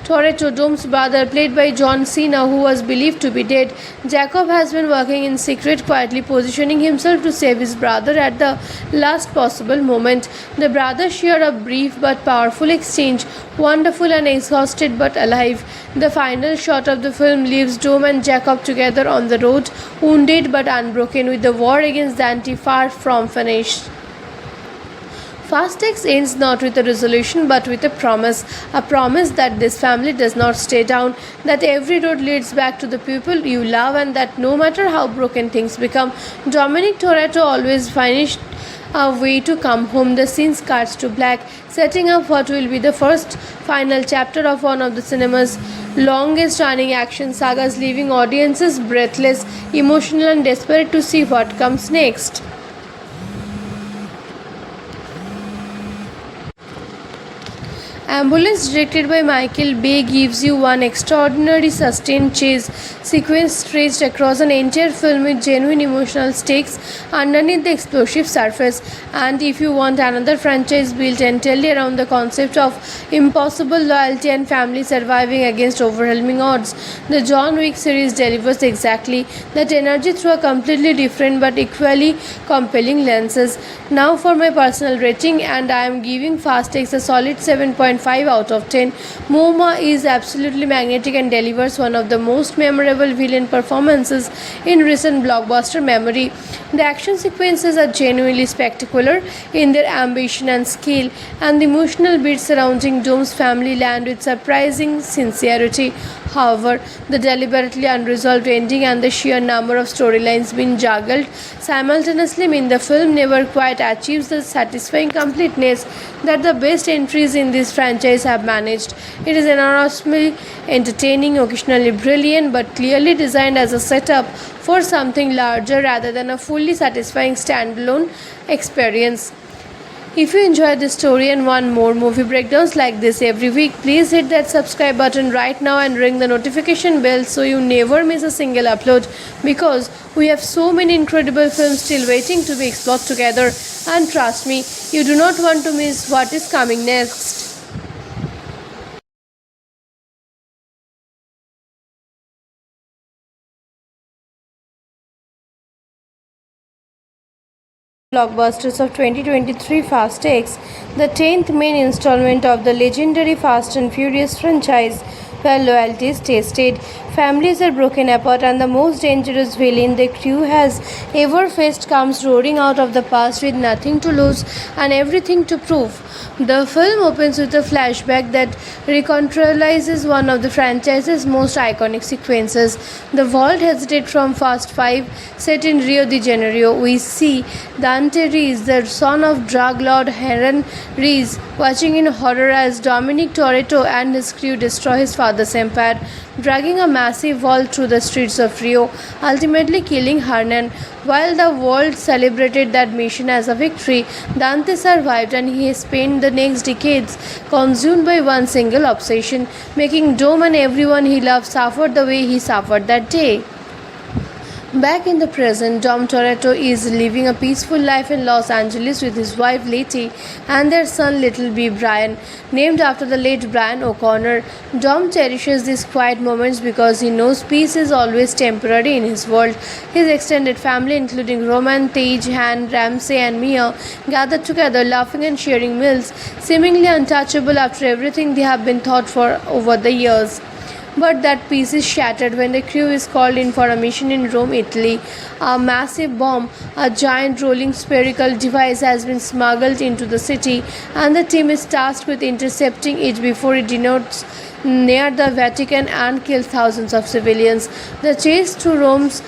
Toretto, Dome's brother, played by John Cena, who was believed to be dead. Jacob has been working in secret, quietly positioning himself to save his brother at the last possible moment. The brothers share a brief but powerful exchange, wonderful and exhausted but alive. The final shot of the film leaves Dome and Jacob together on the road, wounded but unbroken, with the war against Dante far from finished. Fast X ends not with a resolution but with a promise that this family does not stay down, that every road leads back to the people you love, and that no matter how broken things become, Dominic Toretto always finds a way to come home. The scene cuts to black, setting up what will be the first final chapter of one of the cinema's longest running action sagas, leaving audiences breathless, emotional, and desperate to see what comes next. Ambulance, directed by Michael Bay, gives you one extraordinary sustained chase sequence stretched across an entire film with genuine emotional stakes underneath the explosive surface. And if you want another franchise built entirely around the concept of impossible loyalty and family surviving against overwhelming odds, the John Wick series delivers exactly that energy through a completely different but equally compelling lenses. Now for my personal rating, and I am giving Fast X a solid 7.5 out of 10. Momoa is absolutely magnetic and delivers one of the most memorable villain performances in recent blockbuster memory. The action sequences are genuinely spectacular in their ambition and scale, and the emotional beats surrounding Dome's family land with surprising sincerity. However, the deliberately unresolved ending and the sheer number of storylines being juggled simultaneously mean the film never quite achieves the satisfying completeness that the best entries in this franchise have managed. It is enormously entertaining, occasionally brilliant, but clearly designed as a setup for something larger rather than a fully satisfying standalone experience. If you enjoyed this story and want more movie breakdowns like this every week, please hit that subscribe button right now and ring the notification bell so you never miss a single upload, because we have so many incredible films still waiting to be explored together, and trust me, you do not want to miss what is coming next. Blockbusters of 2023, Fast X, the 10th main installment of the legendary Fast and Furious franchise, where loyalty is tested. Families are broken apart, and the most dangerous villain the crew has ever faced comes roaring out of the past with nothing to lose and everything to prove. The film opens with a flashback that recontextualizes one of the franchise's most iconic sequences. The vault hesitate from Fast 5, set in Rio de Janeiro. We see Dante Reese, the son of drug lord Heron Reese, watching in horror as Dominic Toretto and his crew destroy his father's empire, dragging a massive vault through the streets of Rio, ultimately killing Hernan. While the world celebrated that mission as a victory, Dante survived, and he has spent the next decades consumed by one single obsession, making Dome and everyone he loved suffer the way he suffered that day. Back in the present, Dom Toretto is living a peaceful life in Los Angeles with his wife Letty and their son Little B. Brian, named after the late Brian O'Connor. Dom cherishes these quiet moments because he knows peace is always temporary in his world. His extended family, including Roman, Tage, Han, Ramsey, and Mia, gather together, laughing and sharing meals, seemingly untouchable after everything they have been taught for over the years. But that peace is shattered when the crew is called in for a mission in Rome, Italy. A massive bomb, a giant rolling spherical device, has been smuggled into the city, and the team is tasked with intercepting it before it denotes near the Vatican and kills thousands of civilians. The chase through Rome's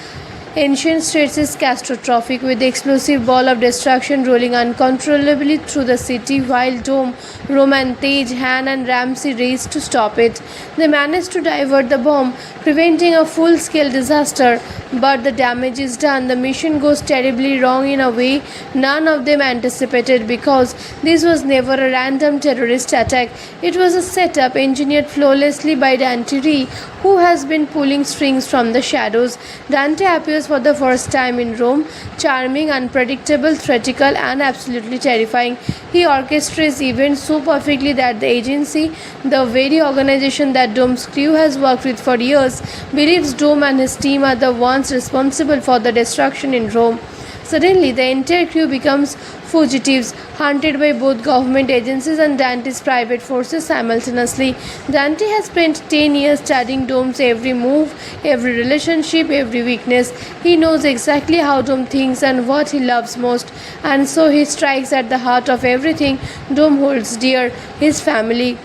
ancient streets is catastrophic, with the explosive ball of destruction rolling uncontrollably through the city while Dome, Roman, Tage, Han, and Ramsey race to stop it. They manage to divert the bomb, preventing a full-scale disaster, but the damage is done. The mission goes terribly wrong in a way none of them anticipated, because this was never a random terrorist attack. It was a setup engineered flawlessly by Dante Ree, who has been pulling strings from the shadows. Dante appears for the first time in Rome, charming, unpredictable, theatrical, and absolutely terrifying. He orchestrates events so perfectly that the agency, the very organization that Dome's crew has worked with for years, believes Dome and his team are the ones responsible for the destruction in Rome. Suddenly, the entire crew becomes fugitives, hunted by both government agencies and Dante's private forces simultaneously. Dante has spent 10 years studying Dome's every move, every relationship, every weakness. He knows exactly how Dome thinks and what he loves most, and so he strikes at the heart of everything Dome holds dear: his family.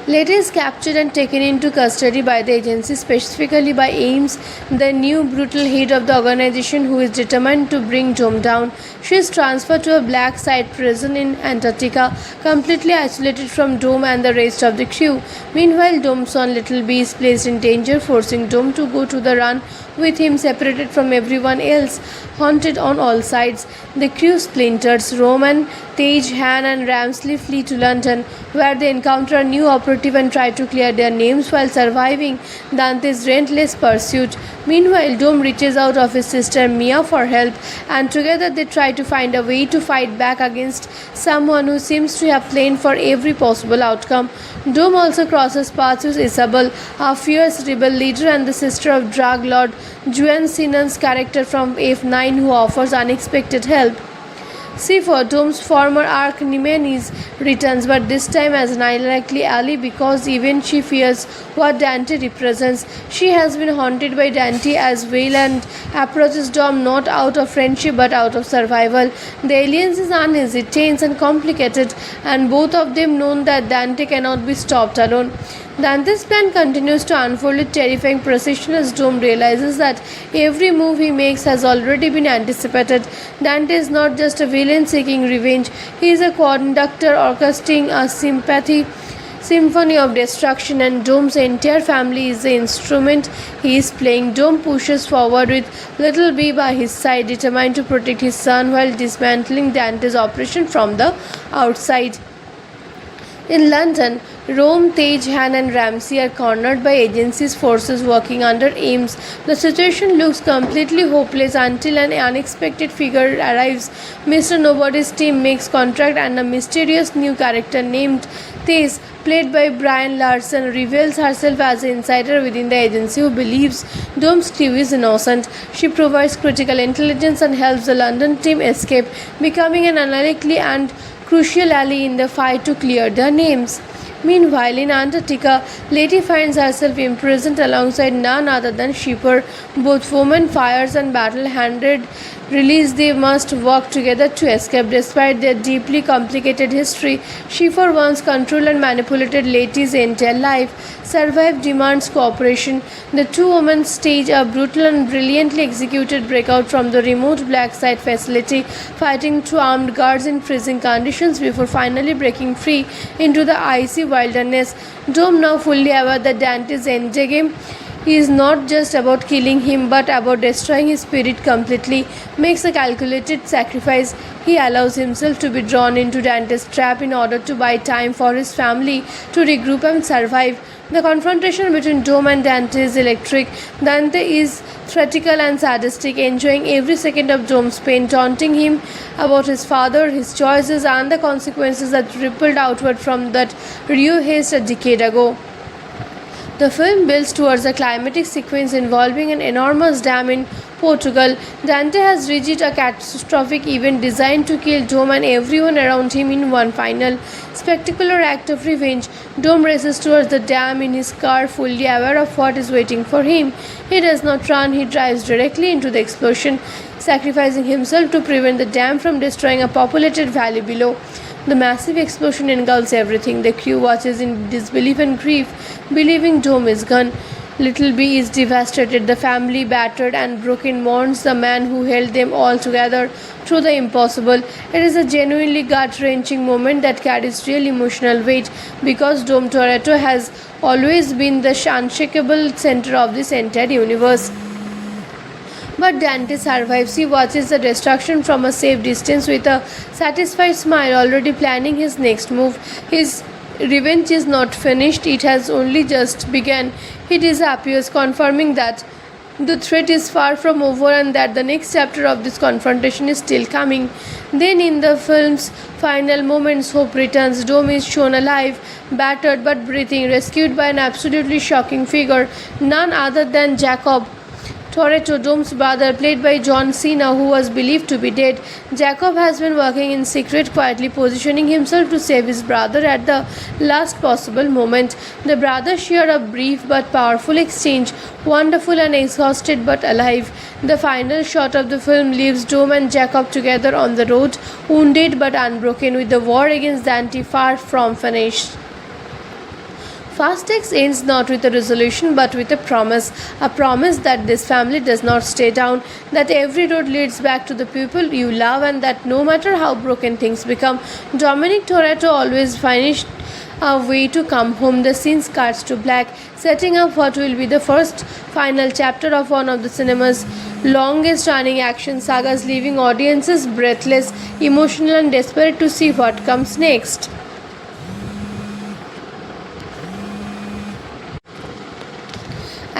Letty is captured and taken into custody by the agency, specifically by Ames, the new brutal head of the organization who is determined to bring Dome down. She is transferred to a black site prison in Antarctica, completely isolated from Dome and the rest of the crew. Meanwhile, Dome's son Little B is placed in danger, forcing Dome to go to the run with him separated from everyone else, haunted on all sides. The crew splinters. Roman, Tage, Han, and Ramsley flee to London, where they encounter a new operative and try to clear their names while surviving Dante's relentless pursuit. Meanwhile, Dome reaches out of his sister Mia for help, and together they try to find a way to fight back against someone who seems to have planned for every possible outcome. Dome also crosses paths with Isabel, a fierce rebel leader and the sister of drug lord Juan Sinan's character from F9, who offers unexpected help. C4, Dome's former arch nemesis, returns, but this time as an unlikely ally, because even she fears what Dante represents. She has been haunted by Dante as well and approaches Dom not out of friendship but out of survival. The alliance is uneasy, tense, and complicated, and both of them know that Dante cannot be stopped alone. Dante's plan continues to unfold with terrifying precision as Dome realizes that every move he makes has already been anticipated. Dante is not just a villain seeking revenge, he is a conductor orchestrating a symphony of destruction, and Dome's entire family is the instrument he is playing. Dome pushes forward with Little B by his side, determined to protect his son while dismantling Dante's operation from the outside. In London, Rome, Tage, Han, and Ramsey are cornered by agency's forces working under Ames. The situation looks completely hopeless until an unexpected figure arrives. Mr. Nobody's team makes contact, and a mysterious new character named Tess, played by Brian Larson, reveals herself as an insider within the agency who believes Dome's crew is innocent. She provides critical intelligence and helps the London team escape, becoming an unlikely and crucial ally in the fight to clear their names. Meanwhile, in Antarctica, Lady finds herself imprisoned alongside none other than Shipper. Both women, fires and battle-handed release, they must work together to escape. Despite their deeply complicated history, Shipper once controlled and manipulated Lady's entire life. Survive demands cooperation. The two women stage a brutal and brilliantly executed breakout from the remote black site facility, fighting two armed guards in freezing conditions before finally breaking free into the icy wilderness. Dome, now fully aware that Dante's endgame is not just about killing him but about destroying his spirit completely, makes a calculated sacrifice. He allows himself to be drawn into Dante's trap in order to buy time for his family to regroup and survive. The confrontation between Dome and Dante is electric. Dante is theatrical and sadistic, enjoying every second of Dome's pain, taunting him about his father, his choices, and the consequences that rippled outward from that Rio haste a decade ago. The film builds towards a climatic sequence involving an enormous dam in Portugal. Dante has reached a catastrophic event designed to kill Dome and everyone around him in one final, spectacular act of revenge. Dome races towards the dam in his car, fully aware of what is waiting for him. He does not run, he drives directly into the explosion, sacrificing himself to prevent the dam from destroying a populated valley below. The massive explosion engulfs everything. The crew watches in disbelief and grief, believing Dome is gone. Little B is devastated. The family, battered and broken, mourns the man who held them all together through the impossible. It is a genuinely gut-wrenching moment that carries real emotional weight because Dome Toretto has always been the unshakable center of this entire universe. But Dante survives. He watches the destruction from a safe distance with a satisfied smile, already planning his next move. His revenge is not finished, it has only just begun. He disappears, confirming that the threat is far from over and that the next chapter of this confrontation is still coming. Then, in the film's final moments, hope returns. Dome is shown alive, battered but breathing, rescued by an absolutely shocking figure, none other than Jacob Toretto, Dome's brother, played by John Cena, who was believed to be dead. Jacob has been working in secret, quietly positioning himself to save his brother at the last possible moment. The brothers share a brief but powerful exchange, wonderful and exhausted but alive. The final shot of the film leaves Dome and Jacob together on the road, wounded but unbroken, with the war against Dante far from finished. Fast X ends not with a resolution but with a promise that this family does not stay down, that every road leads back to the people you love, and that no matter how broken things become, Dominic Toretto always finds a way to come home. The scene cuts to black, setting up what will be the first final chapter of one of the cinema's longest running action sagas, leaving audiences breathless, emotional, and desperate to see what comes next.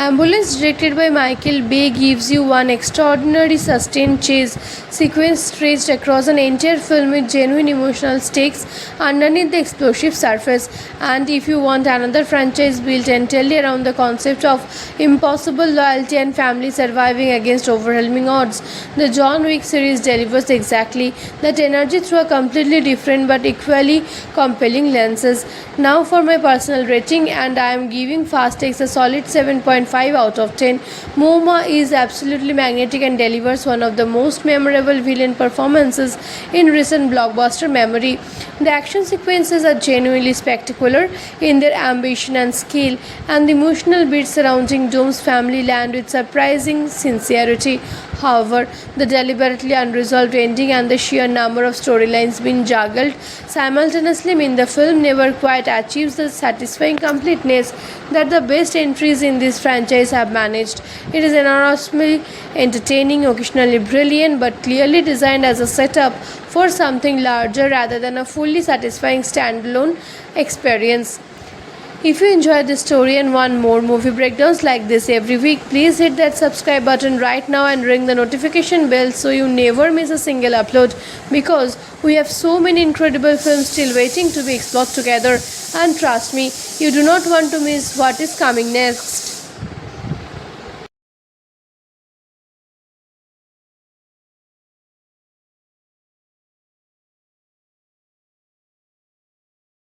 Ambulance, directed by Michael Bay, gives you one extraordinary sustained chase sequence stretched across an entire film with genuine emotional stakes underneath the explosive surface. And if you want another franchise built entirely around the concept of impossible loyalty and family surviving against overwhelming odds, the John Wick series delivers exactly that energy through a completely different but equally compelling lenses. Now for my personal rating, and I am giving Fast X a solid 7.5 out of 10. Momoa is absolutely magnetic and delivers one of the most memorable villain performances in recent blockbuster memory. The action sequences are genuinely spectacular in their ambition and scale, and the emotional beats surrounding Dome's family land with surprising sincerity. However, the deliberately unresolved ending and the sheer number of storylines being juggled simultaneously mean the film never quite achieves the satisfying completeness that the best entries in this franchise have managed. It is enormously entertaining, occasionally brilliant, but clearly designed as a setup for something larger rather than a fully satisfying standalone experience. If you enjoyed this story and want more movie breakdowns like this every week, please hit that subscribe button right now and ring the notification bell so you never miss a single upload, because we have so many incredible films still waiting to be explored together, and trust me, you do not want to miss what is coming next.